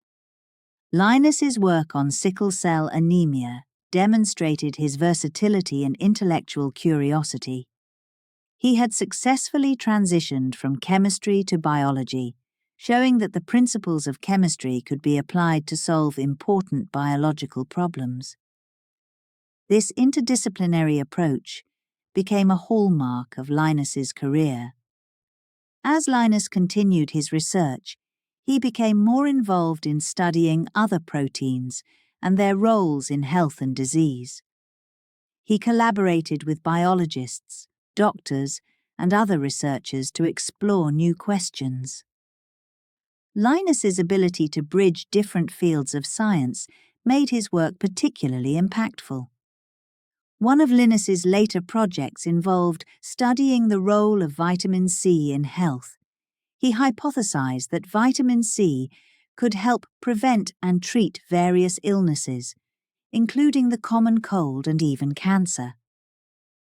Linus's work on sickle cell anemia demonstrated his versatility and intellectual curiosity. He had successfully transitioned from chemistry to biology, showing that the principles of chemistry could be applied to solve important biological problems. This interdisciplinary approach became a hallmark of Linus's career. As Linus continued his research, he became more involved in studying other proteins and their roles in health and disease. He collaborated with biologists, doctors, and other researchers to explore new questions. Linus's ability to bridge different fields of science made his work particularly impactful. One of Linus's later projects involved studying the role of vitamin C in health. He hypothesized that vitamin C could help prevent and treat various illnesses, including the common cold and even cancer.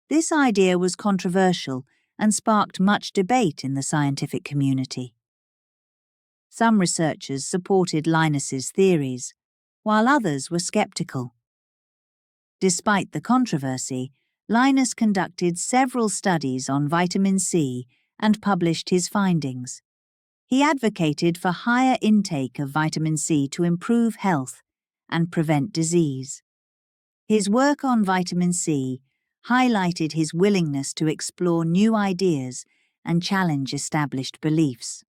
This idea was controversial and sparked much debate in the scientific community. Some researchers supported Linus's theories, while others were skeptical. Despite the controversy, Linus conducted several studies on vitamin C and published his findings. He advocated for higher intake of vitamin C to improve health and prevent disease. His work on vitamin C highlighted his willingness to explore new ideas and challenge established beliefs.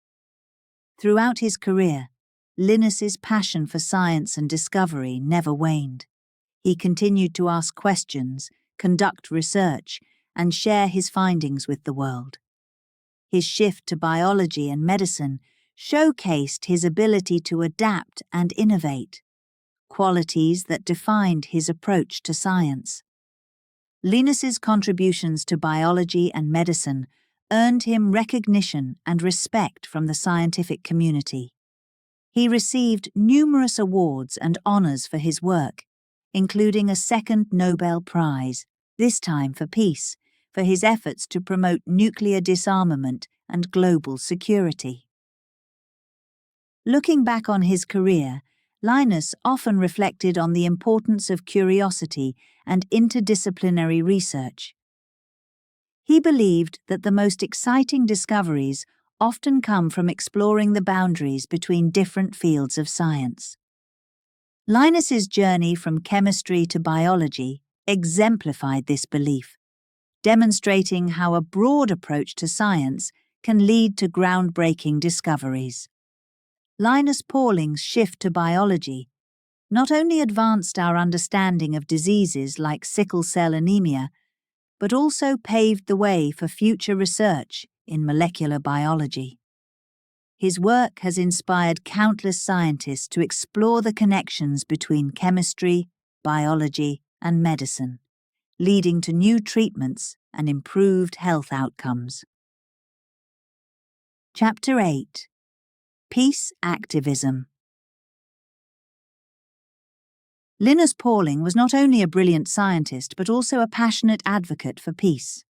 Throughout his career, Linus's passion for science and discovery never waned. He continued to ask questions, conduct research, and share his findings with the world. His shift to biology and medicine showcased his ability to adapt and innovate, qualities that defined his approach to science. Linus's contributions to biology and medicine earned him recognition and respect from the scientific community. He received numerous awards and honors for his work, including a second Nobel Prize, this time for peace, for his efforts to promote nuclear disarmament and global security. Looking back on his career, Linus often reflected on the importance of curiosity and interdisciplinary research. He believed that the most exciting discoveries often come from exploring the boundaries between different fields of science. Linus's journey from chemistry to biology exemplified this belief, demonstrating how a broad approach to science can lead to groundbreaking discoveries. Linus Pauling's shift to biology not only advanced our understanding of diseases like sickle cell anemia, but also paved the way for future research in molecular biology. His work has inspired countless scientists to explore the connections between chemistry, biology, and medicine, leading to new treatments and improved health outcomes. Chapter 8. Peace Activism. Linus Pauling was not only a brilliant scientist but also a passionate advocate for peace.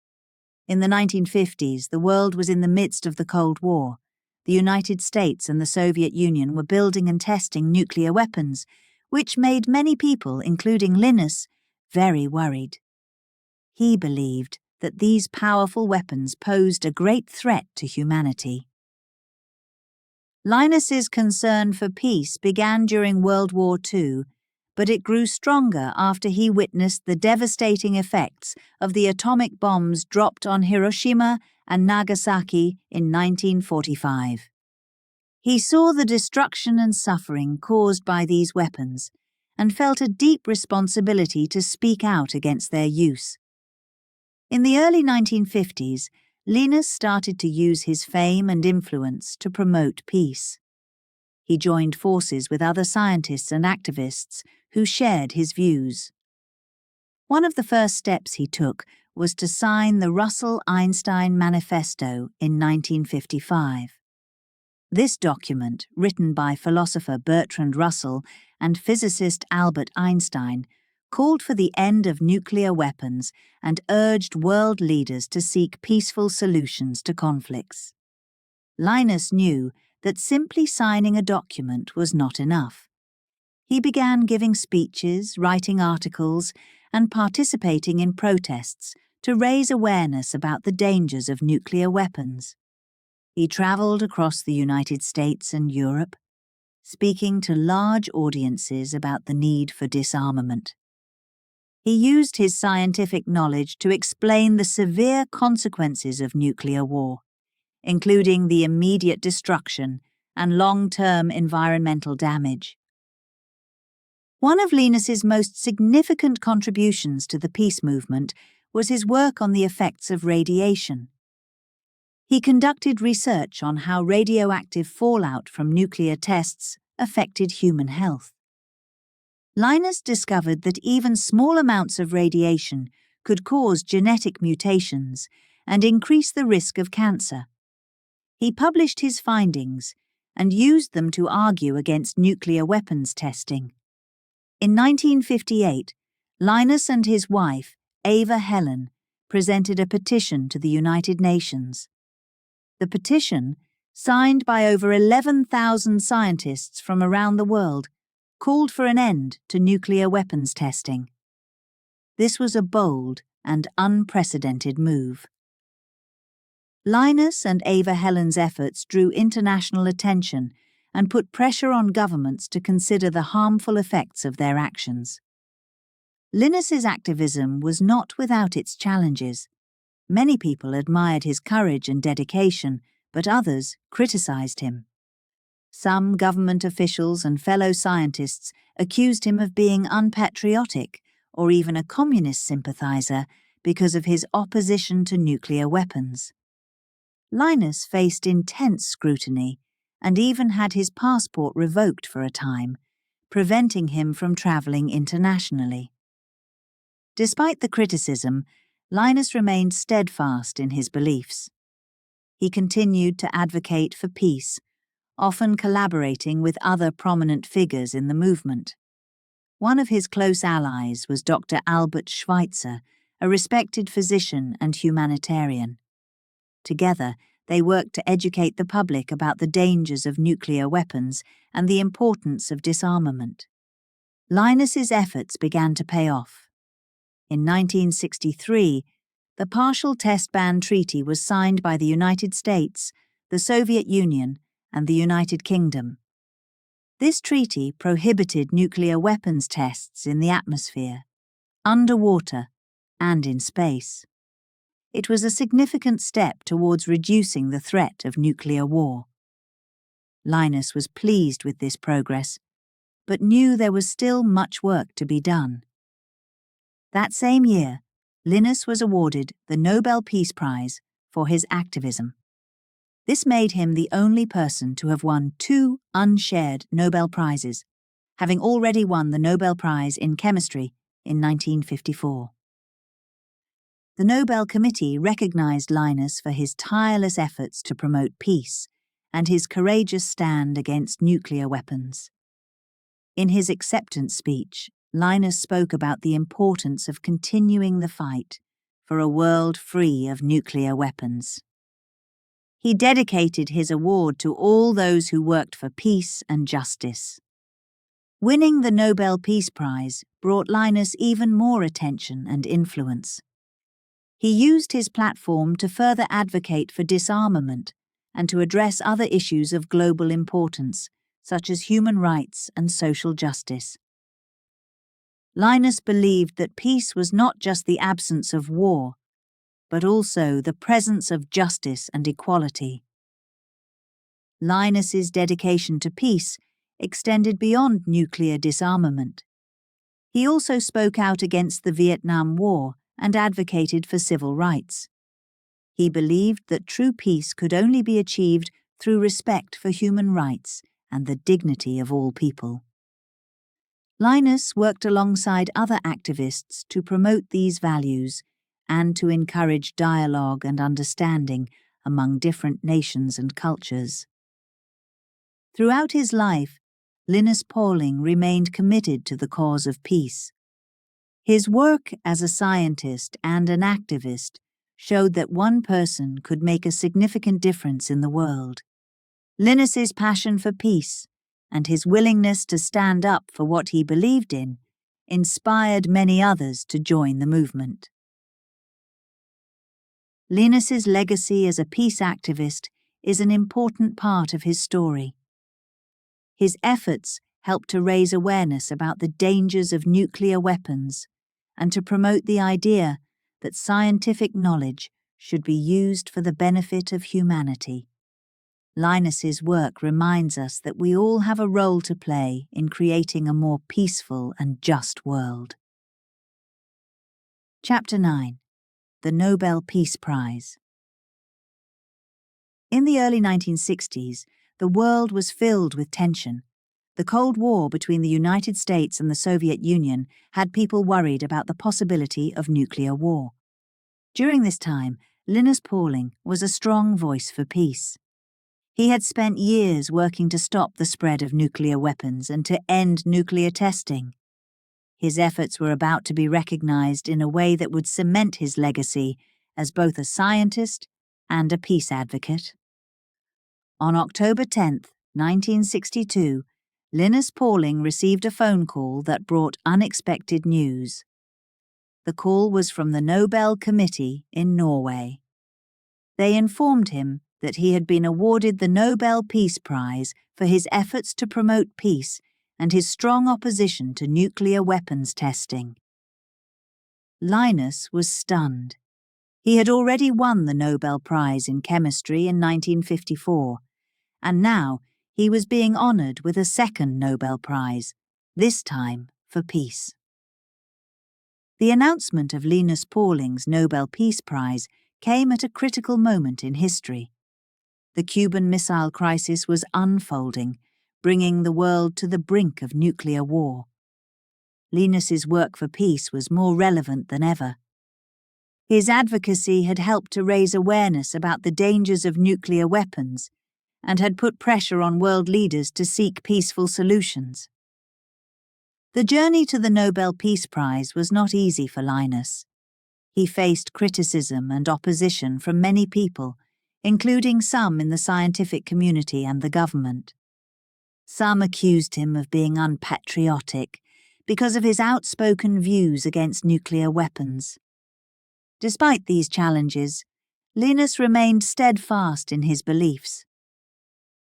In the 1950s, the world was in the midst of the Cold War. The United States and the Soviet Union were building and testing nuclear weapons, which made many people, including Linus, very worried. He believed that these powerful weapons posed a great threat to humanity. Linus's concern for peace began during World War II, but it grew stronger after he witnessed the devastating effects of the atomic bombs dropped on Hiroshima and Nagasaki in 1945. He saw the destruction and suffering caused by these weapons and felt a deep responsibility to speak out against their use. In the early 1950s, Linus started to use his fame and influence to promote peace. He joined forces with other scientists and activists who shared his views. One of the first steps he took was to sign the Russell-Einstein Manifesto in 1955. This document, written by philosopher Bertrand Russell and physicist Albert Einstein, called for the end of nuclear weapons and urged world leaders to seek peaceful solutions to conflicts. Linus knew that simply signing a document was not enough. He began giving speeches, writing articles, and participating in protests to raise awareness about the dangers of nuclear weapons. He travelled across the United States and Europe, speaking to large audiences about the need for disarmament. He used his scientific knowledge to explain the severe consequences of nuclear war, including the immediate destruction and long-term environmental damage. One of Linus's most significant contributions to the peace movement was his work on the effects of radiation. He conducted research on how radioactive fallout from nuclear tests affected human health. Linus discovered that even small amounts of radiation could cause genetic mutations and increase the risk of cancer. He published his findings and used them to argue against nuclear weapons testing. In 1958, Linus and his wife, Ava Helen, presented a petition to the United Nations. The petition, signed by over 11,000 scientists from around the world, called for an end to nuclear weapons testing. This was a bold and unprecedented move. Linus and Ava Helen's efforts drew international attention and put pressure on governments to consider the harmful effects of their actions. Linus's activism was not without its challenges. Many people admired his courage and dedication, but others criticized him. Some government officials and fellow scientists accused him of being unpatriotic or even a communist sympathizer because of his opposition to nuclear weapons. Linus faced intense scrutiny and even had his passport revoked for a time, preventing him from travelling internationally. Despite the criticism, Linus remained steadfast in his beliefs. He continued to advocate for peace, often collaborating with other prominent figures in the movement. One of his close allies was Dr. Albert Schweitzer, a respected physician and humanitarian. Together, they worked to educate the public about the dangers of nuclear weapons and the importance of disarmament. Linus's efforts began to pay off. In 1963, the Partial Test Ban Treaty was signed by the United States, the Soviet Union, and the United Kingdom. This treaty prohibited nuclear weapons tests in the atmosphere, underwater, and in space. It was a significant step towards reducing the threat of nuclear war. Linus was pleased with this progress, but knew there was still much work to be done. That same year, Linus was awarded the Nobel Peace Prize for his activism. This made him the only person to have won 2 unshared Nobel Prizes, having already won the Nobel Prize in Chemistry in 1954. The Nobel Committee recognized Linus for his tireless efforts to promote peace and his courageous stand against nuclear weapons. In his acceptance speech, Linus spoke about the importance of continuing the fight for a world free of nuclear weapons. He dedicated his award to all those who worked for peace and justice. Winning the Nobel Peace Prize brought Linus even more attention and influence. He used his platform to further advocate for disarmament and to address other issues of global importance, such as human rights and social justice. Linus believed that peace was not just the absence of war, but also the presence of justice and equality. Linus's dedication to peace extended beyond nuclear disarmament. He also spoke out against the Vietnam War and advocated for civil rights. He believed that true peace could only be achieved through respect for human rights and the dignity of all people. Linus worked alongside other activists to promote these values and to encourage dialogue and understanding among different nations and cultures. Throughout his life, Linus Pauling remained committed to the cause of peace. His work as a scientist and an activist showed that one person could make a significant difference in the world. Linus's passion for peace and his willingness to stand up for what he believed in inspired many others to join the movement. Linus's legacy as a peace activist is an important part of his story. His efforts helped to raise awareness about the dangers of nuclear weapons and to promote the idea that scientific knowledge should be used for the benefit of humanity. Linus's work reminds us that we all have a role to play in creating a more peaceful and just world. Chapter 9. The Nobel Peace Prize. In the early 1960s, the world was filled with tension. The Cold War between the United States and the Soviet Union had people worried about the possibility of nuclear war. During this time, Linus Pauling was a strong voice for peace. He had spent years working to stop the spread of nuclear weapons and to end nuclear testing. His efforts were about to be recognized in a way that would cement his legacy as both a scientist and a peace advocate. On October 10, 1962, Linus Pauling received a phone call that brought unexpected news. The call was from the Nobel Committee in Norway. They informed him that he had been awarded the Nobel Peace Prize for his efforts to promote peace and his strong opposition to nuclear weapons testing. Linus was stunned. He had already won the Nobel Prize in Chemistry in 1954, and now he was being honoured with a second Nobel Prize, this time for peace. The announcement of Linus Pauling's Nobel Peace Prize came at a critical moment in history. The Cuban Missile Crisis was unfolding, bringing the world to the brink of nuclear war. Linus's work for peace was more relevant than ever. His advocacy had helped to raise awareness about the dangers of nuclear weapons and had put pressure on world leaders to seek peaceful solutions. The journey to the Nobel Peace Prize was not easy for Linus. He faced criticism and opposition from many people, including some in the scientific community and the government. Some accused him of being unpatriotic because of his outspoken views against nuclear weapons. Despite these challenges, Linus remained steadfast in his beliefs.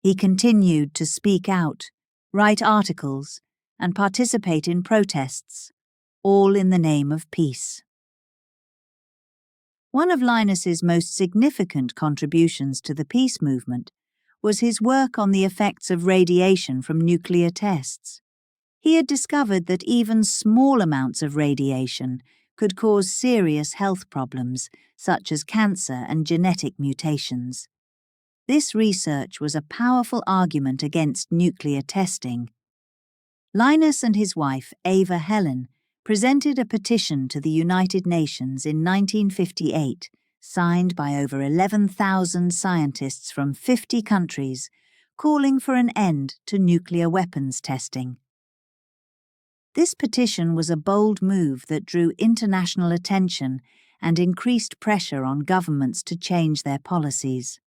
He continued to speak out, write articles, and participate in protests, all in the name of peace. One of Linus's most significant contributions to the peace movement was his work on the effects of radiation from nuclear tests. He had discovered that even small amounts of radiation could cause serious health problems, such as cancer and genetic mutations. This research was a powerful argument against nuclear testing. Linus and his wife, Ava Helen, presented a petition to the United Nations in 1958, signed by over 11,000 scientists from 50 countries, calling for an end to nuclear weapons testing. This petition was a bold move that drew international attention and increased pressure on governments to change their policies.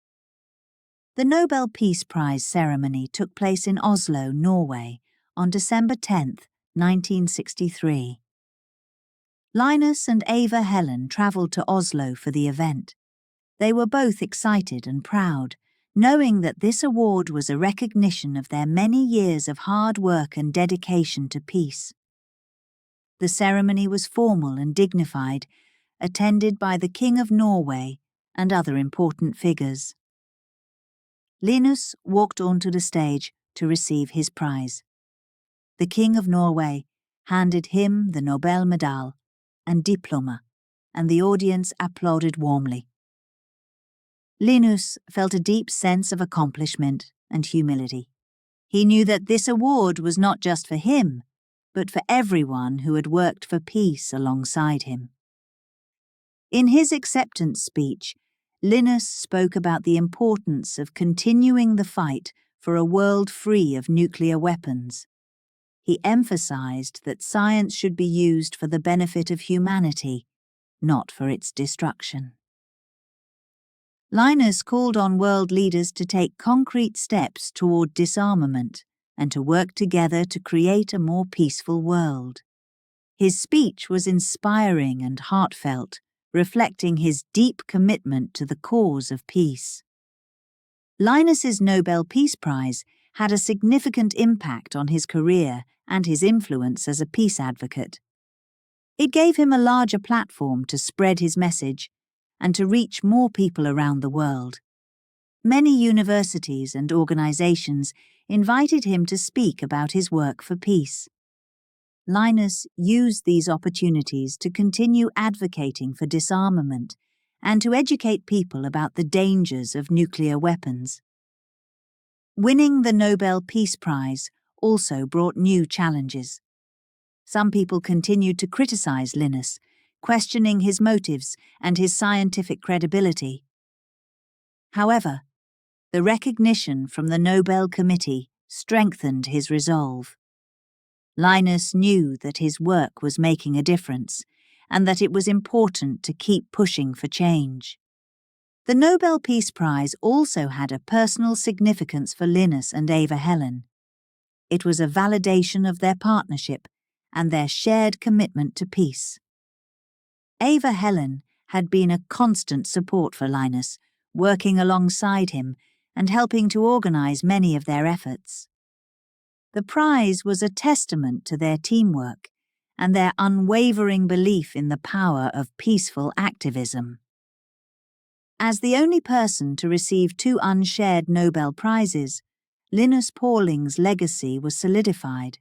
The Nobel Peace Prize ceremony took place in Oslo, Norway, on December 10, 1963. Linus and Ava Helen travelled to Oslo for the event. They were both excited and proud, knowing that this award was a recognition of their many years of hard work and dedication to peace. The ceremony was formal and dignified, attended by the King of Norway and other important figures. Linus walked onto the stage to receive his prize. The King of Norway handed him the Nobel Medal and diploma, and the audience applauded warmly. Linus felt a deep sense of accomplishment and humility. He knew that this award was not just for him, but for everyone who had worked for peace alongside him. In his acceptance speech, Linus spoke about the importance of continuing the fight for a world free of nuclear weapons. He emphasized that science should be used for the benefit of humanity, not for its destruction. Linus called on world leaders to take concrete steps toward disarmament and to work together to create a more peaceful world. His speech was inspiring and heartfelt, reflecting his deep commitment to the cause of peace. Linus's Nobel Peace Prize had a significant impact on his career and his influence as a peace advocate. It gave him a larger platform to spread his message and to reach more people around the world. Many universities and organizations invited him to speak about his work for peace. Linus used these opportunities to continue advocating for disarmament and to educate people about the dangers of nuclear weapons. Winning the Nobel Peace Prize also brought new challenges. Some people continued to criticize Linus, questioning his motives and his scientific credibility. However, the recognition from the Nobel Committee strengthened his resolve. Linus knew that his work was making a difference and that it was important to keep pushing for change. The Nobel Peace Prize also had a personal significance for Linus and Ava Helen. It was a validation of their partnership and their shared commitment to peace. Ava Helen had been a constant support for Linus, working alongside him and helping to organize many of their efforts. The prize was a testament to their teamwork and their unwavering belief in the power of peaceful activism. As the only person to receive 2 unshared Nobel Prizes, Linus Pauling's legacy was solidified.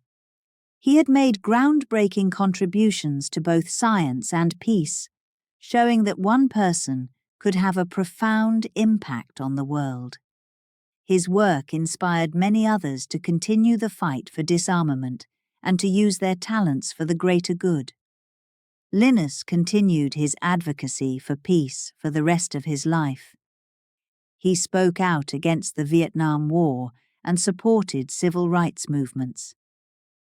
He had made groundbreaking contributions to both science and peace, showing that one person could have a profound impact on the world. His work inspired many others to continue the fight for disarmament and to use their talents for the greater good. Linus continued his advocacy for peace for the rest of his life. He spoke out against the Vietnam War and supported civil rights movements.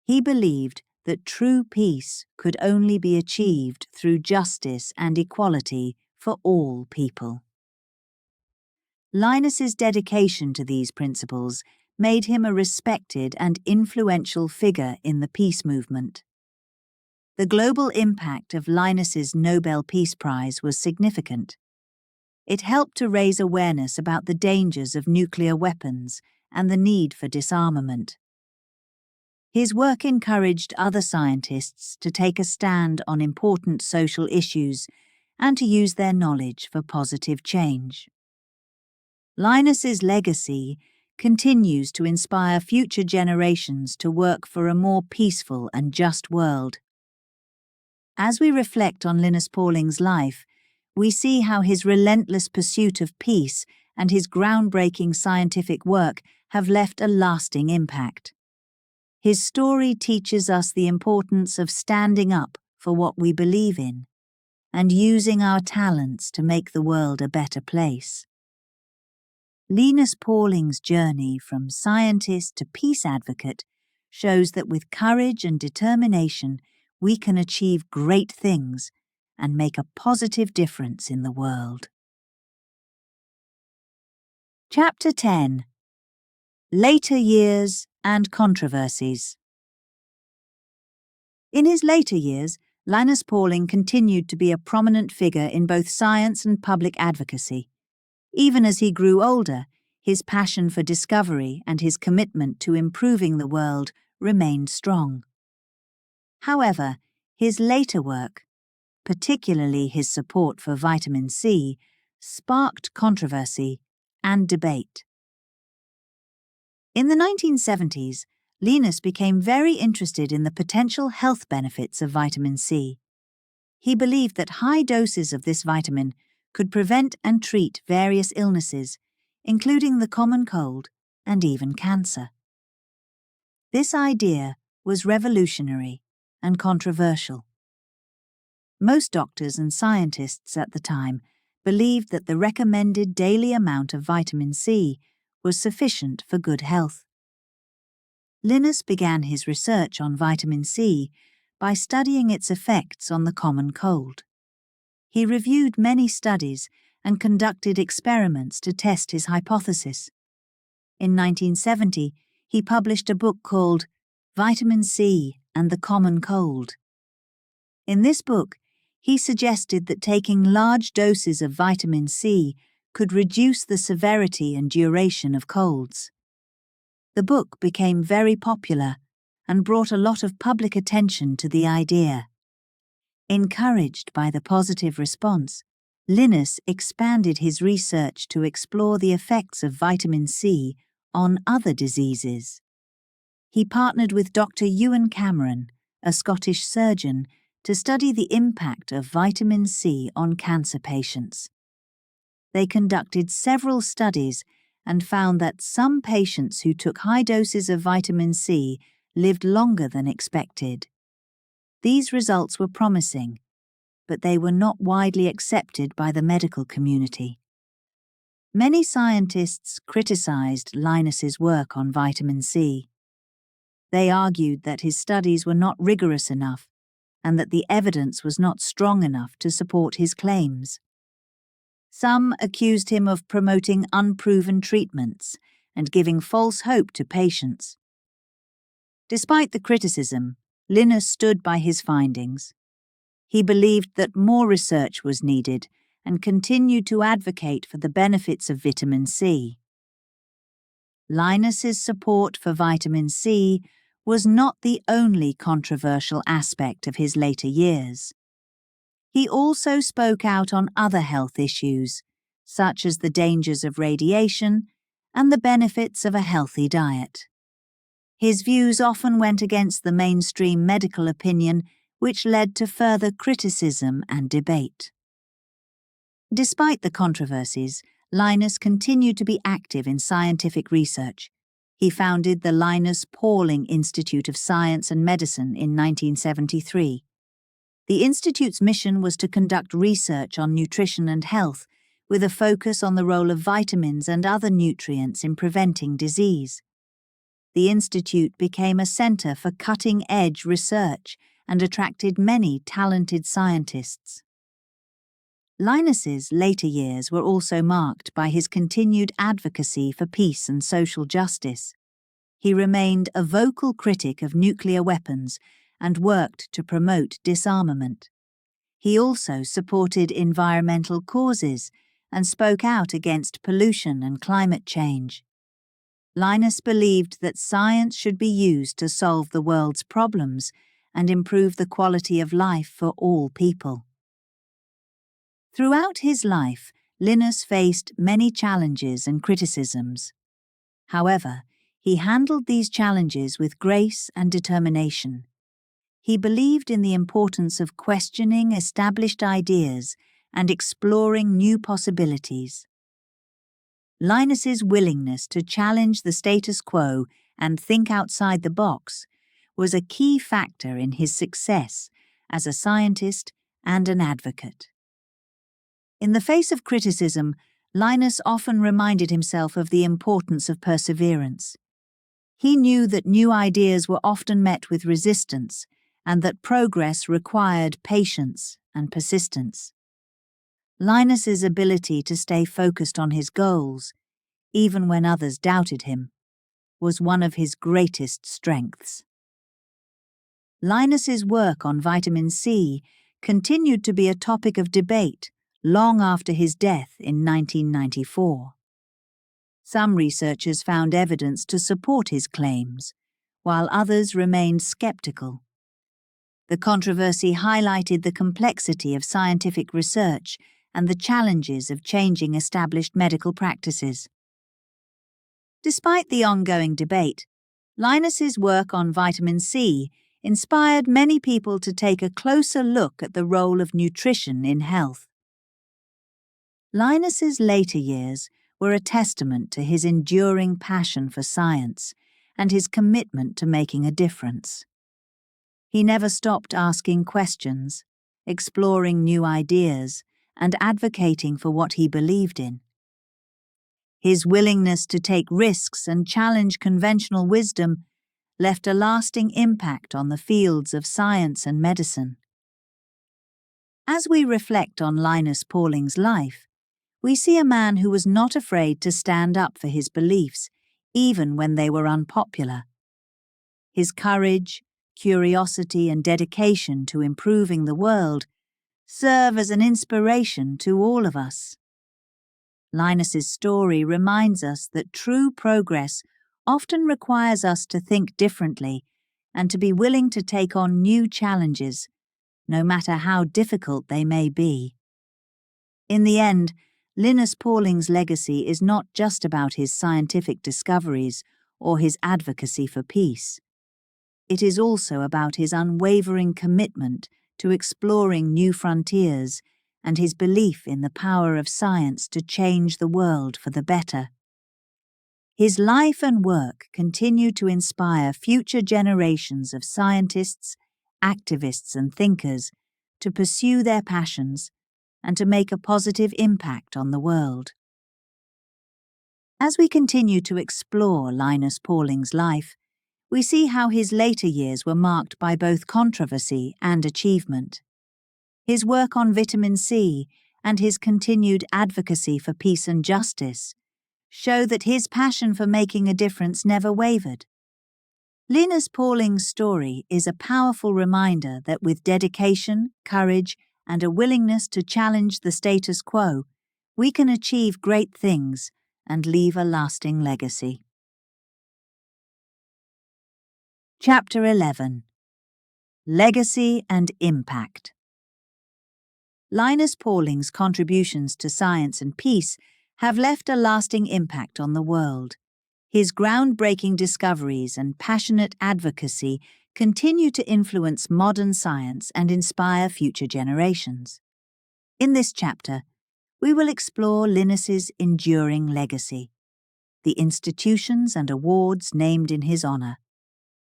He believed that true peace could only be achieved through justice and equality for all people. Linus's dedication to these principles made him a respected and influential figure in the peace movement. The global impact of Linus's Nobel Peace Prize was significant. It helped to raise awareness about the dangers of nuclear weapons and the need for disarmament. His work encouraged other scientists to take a stand on important social issues and to use their knowledge for positive change. Linus's legacy continues to inspire future generations to work for a more peaceful and just world. As we reflect on Linus Pauling's life, we see how his relentless pursuit of peace and his groundbreaking scientific work have left a lasting impact. His story teaches us the importance of standing up for what we believe in and using our talents to make the world a better place. Linus Pauling's journey from scientist to peace advocate shows that with courage and determination we can achieve great things and make a positive difference in the world. Chapter 10. Later Years and Controversies. In his later years, Linus Pauling continued to be a prominent figure in both science and public advocacy. Even as he grew older, his passion for discovery and his commitment to improving the world remained strong. However, his later work, particularly his support for vitamin C, sparked controversy and debate. In the 1970s, Linus became very interested in the potential health benefits of vitamin C. He believed that high doses of this vitamin could prevent and treat various illnesses, including the common cold and even cancer. This idea was revolutionary and controversial. Most doctors and scientists at the time believed that the recommended daily amount of vitamin C was sufficient for good health. Linus began his research on vitamin C by studying its effects on the common cold. He reviewed many studies and conducted experiments to test his hypothesis. In 1970, he published a book called Vitamin C and the Common Cold. In this book, he suggested that taking large doses of vitamin C could reduce the severity and duration of colds. The book became very popular and brought a lot of public attention to the idea. Encouraged by the positive response, Linus expanded his research to explore the effects of vitamin C on other diseases. He partnered with Dr. Ewan Cameron, a Scottish surgeon, to study the impact of vitamin C on cancer patients. They conducted several studies and found that some patients who took high doses of vitamin C lived longer than expected. These results were promising, but they were not widely accepted by the medical community. Many scientists criticized Linus's work on vitamin C. They argued that his studies were not rigorous enough and that the evidence was not strong enough to support his claims. Some accused him of promoting unproven treatments and giving false hope to patients. Despite the criticism, Linus stood by his findings. He believed that more research was needed and continued to advocate for the benefits of vitamin C. Linus's support for vitamin C was not the only controversial aspect of his later years. He also spoke out on other health issues, such as the dangers of radiation and the benefits of a healthy diet. His views often went against the mainstream medical opinion, which led to further criticism and debate. Despite the controversies, Linus continued to be active in scientific research. He founded the Linus Pauling Institute of Science and Medicine in 1973. The Institute's mission was to conduct research on nutrition and health, with a focus on the role of vitamins and other nutrients in preventing disease. The Institute became a center for cutting-edge research and attracted many talented scientists. Linus's later years were also marked by his continued advocacy for peace and social justice. He remained a vocal critic of nuclear weapons and worked to promote disarmament. He also supported environmental causes and spoke out against pollution and climate change. Linus believed that science should be used to solve the world's problems and improve the quality of life for all people. Throughout his life, Linus faced many challenges and criticisms. However, he handled these challenges with grace and determination. He believed in the importance of questioning established ideas and exploring new possibilities. Linus's willingness to challenge the status quo and think outside the box was a key factor in his success as a scientist and an advocate. In the face of criticism, Linus often reminded himself of the importance of perseverance. He knew that new ideas were often met with resistance and that progress required patience and persistence. Linus's ability to stay focused on his goals, even when others doubted him, was one of his greatest strengths. Linus's work on vitamin C continued to be a topic of debate long after his death in 1994. Some researchers found evidence to support his claims, while others remained skeptical. The controversy highlighted the complexity of scientific research and the challenges of changing established medical practices. Despite the ongoing debate, Linus's work on vitamin C inspired many people to take a closer look at the role of nutrition in health. Linus's later years were a testament to his enduring passion for science and his commitment to making a difference. He never stopped asking questions, exploring new ideas, and advocating for what he believed in. His willingness to take risks and challenge conventional wisdom left a lasting impact on the fields of science and medicine. As we reflect on Linus Pauling's life, we see a man who was not afraid to stand up for his beliefs, even when they were unpopular. His courage, curiosity, and dedication to improving the world serve as an inspiration to all of us. Linus's story reminds us that true progress often requires us to think differently and to be willing to take on new challenges, no matter how difficult they may be. In the end, Linus Pauling's legacy is not just about his scientific discoveries or his advocacy for peace. It is also about his unwavering commitment to exploring new frontiers and his belief in the power of science to change the world for the better. His life and work continue to inspire future generations of scientists, activists, and thinkers to pursue their passions and to make a positive impact on the world. As we continue to explore Linus Pauling's life, we see how his later years were marked by both controversy and achievement. His work on vitamin C and his continued advocacy for peace and justice show that his passion for making a difference never wavered. Linus Pauling's story is a powerful reminder that with dedication, courage, and a willingness to challenge the status quo, we can achieve great things and leave a lasting legacy. Chapter 11. Legacy and Impact. Linus Pauling's contributions to science and peace have left a lasting impact on the world. His groundbreaking discoveries and passionate advocacy continue to influence modern science and inspire future generations. In this chapter, we will explore Linus's enduring legacy, the institutions and awards named in his honor,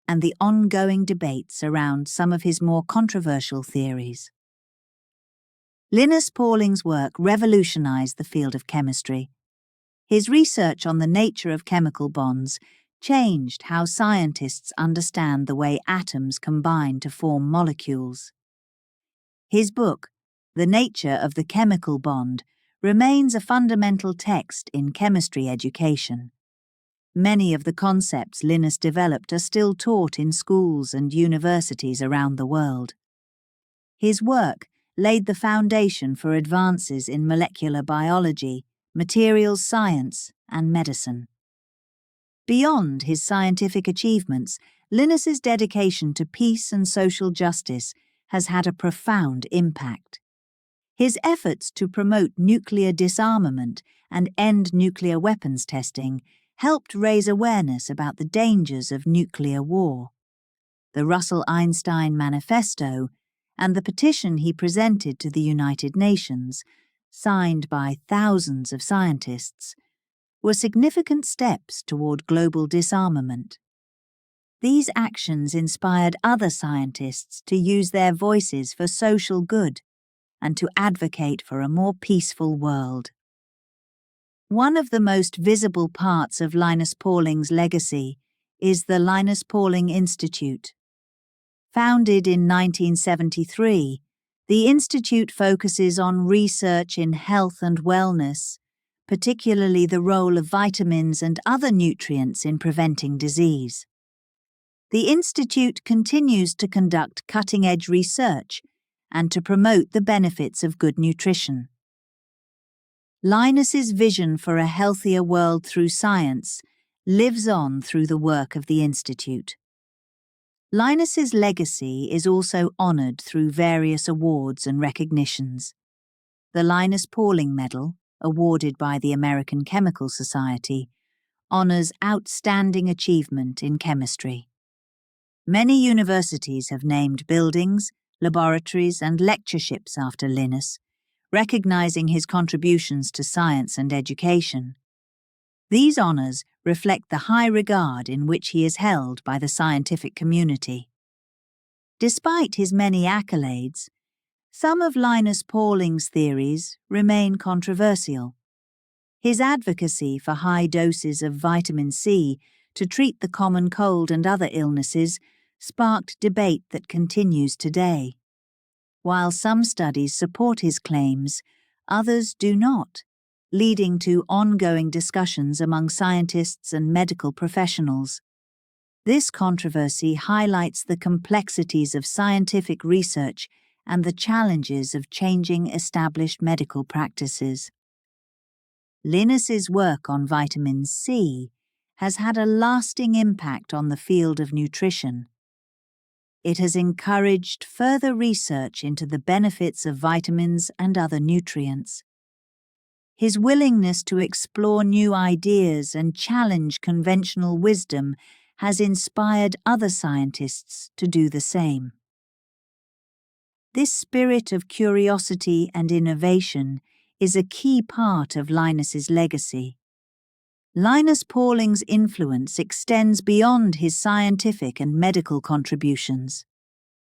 and the ongoing debates around some of his more controversial theories. Linus Pauling's work revolutionized the field of chemistry. His research on the nature of chemical bonds changed how scientists understand the way atoms combine to form molecules. His book, The Nature of the Chemical Bond, remains a fundamental text in chemistry education. Many of the concepts Linus developed are still taught in schools and universities around the world. His work laid the foundation for advances in molecular biology, materials science, and medicine. Beyond his scientific achievements, Linus's dedication to peace and social justice has had a profound impact. His efforts to promote nuclear disarmament and end nuclear weapons testing helped raise awareness about the dangers of nuclear war. The Russell-Einstein Manifesto and the petition he presented to the United Nations, signed by thousands of scientists, were significant steps toward global disarmament. These actions inspired other scientists to use their voices for social good and to advocate for a more peaceful world. One of the most visible parts of Linus Pauling's legacy is the Linus Pauling Institute. Founded in 1973, the Institute focuses on research in health and wellness, particularly the role of vitamins and other nutrients in preventing disease. The Institute continues to conduct cutting-edge research and to promote the benefits of good nutrition. Linus's vision for a healthier world through science lives on through the work of the Institute. Linus's legacy is also honoured through various awards and recognitions. The Linus Pauling Medal, awarded by the American Chemical Society, honours outstanding achievement in chemistry. Many universities have named buildings, laboratories and lectureships after Linus, recognising his contributions to science and education. These honours reflect the high regard in which he is held by the scientific community. Despite his many accolades, some of Linus Pauling's theories remain controversial. His advocacy for high doses of vitamin C to treat the common cold and other illnesses sparked debate that continues today. While some studies support his claims, others do not, leading to ongoing discussions among scientists and medical professionals. This controversy highlights the complexities of scientific research and the challenges of changing established medical practices. Linus's work on vitamin C has had a lasting impact on the field of nutrition. It has encouraged further research into the benefits of vitamins and other nutrients. His willingness to explore new ideas and challenge conventional wisdom has inspired other scientists to do the same. This spirit of curiosity and innovation is a key part of Linus's legacy. Linus Pauling's influence extends beyond his scientific and medical contributions.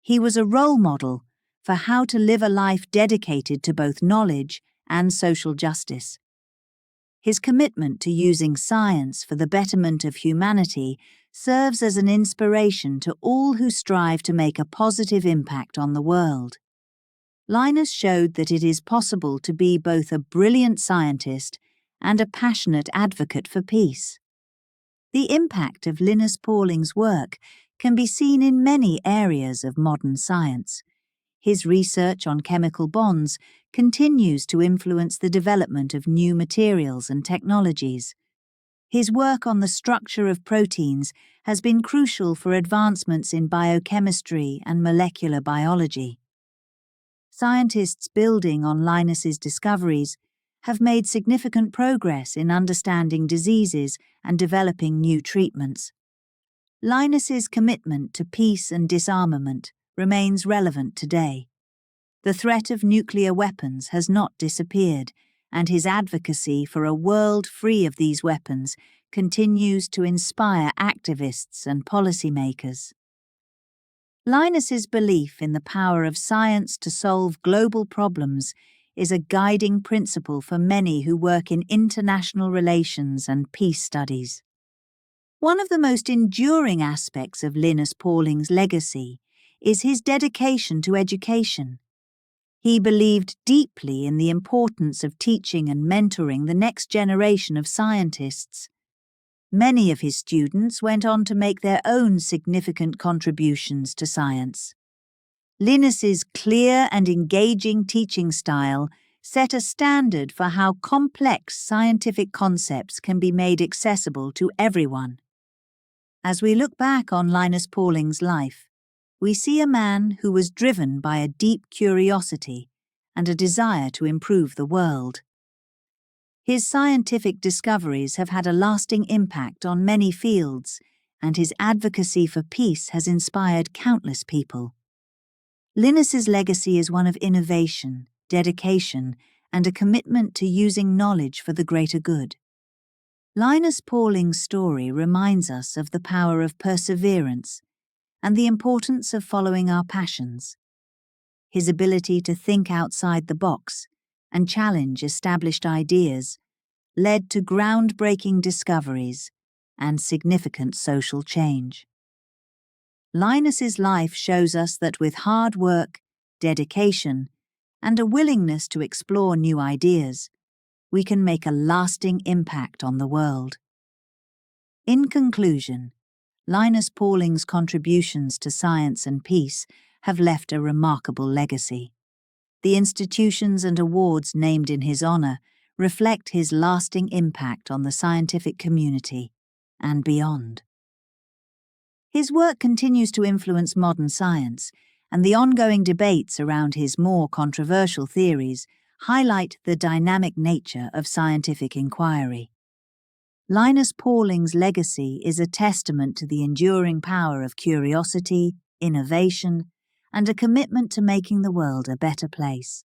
He was a role model for how to live a life dedicated to both knowledge and social justice. His commitment to using science for the betterment of humanity serves as an inspiration to all who strive to make a positive impact on the world. Linus showed that it is possible to be both a brilliant scientist and a passionate advocate for peace. The impact of Linus Pauling's work can be seen in many areas of modern science. His research on chemical bonds continues to influence the development of new materials and technologies. His work on the structure of proteins has been crucial for advancements in biochemistry and molecular biology. Scientists building on Linus's discoveries have made significant progress in understanding diseases and developing new treatments. Linus's commitment to peace and disarmament remains relevant today. The threat of nuclear weapons has not disappeared, and his advocacy for a world free of these weapons continues to inspire activists and policymakers. Linus's belief in the power of science to solve global problems is a guiding principle for many who work in international relations and peace studies. One of the most enduring aspects of Linus Pauling's legacy is his dedication to education. He believed deeply in the importance of teaching and mentoring the next generation of scientists. Many of his students went on to make their own significant contributions to science. Linus's clear and engaging teaching style set a standard for how complex scientific concepts can be made accessible to everyone. As we look back on Linus Pauling's life, we see a man who was driven by a deep curiosity and a desire to improve the world. His scientific discoveries have had a lasting impact on many fields, and his advocacy for peace has inspired countless people. Linus's legacy is one of innovation, dedication, and a commitment to using knowledge for the greater good. Linus Pauling's story reminds us of the power of perseverance and the importance of following our passions. His ability to think outside the box and challenge established ideas led to groundbreaking discoveries and significant social change. Linus's life shows us that with hard work, dedication, and a willingness to explore new ideas, we can make a lasting impact on the world. In conclusion, Linus Pauling's contributions to science and peace have left a remarkable legacy. The institutions and awards named in his honour reflect his lasting impact on the scientific community and beyond. His work continues to influence modern science, and the ongoing debates around his more controversial theories highlight the dynamic nature of scientific inquiry. Linus Pauling's legacy is a testament to the enduring power of curiosity, innovation, and a commitment to making the world a better place.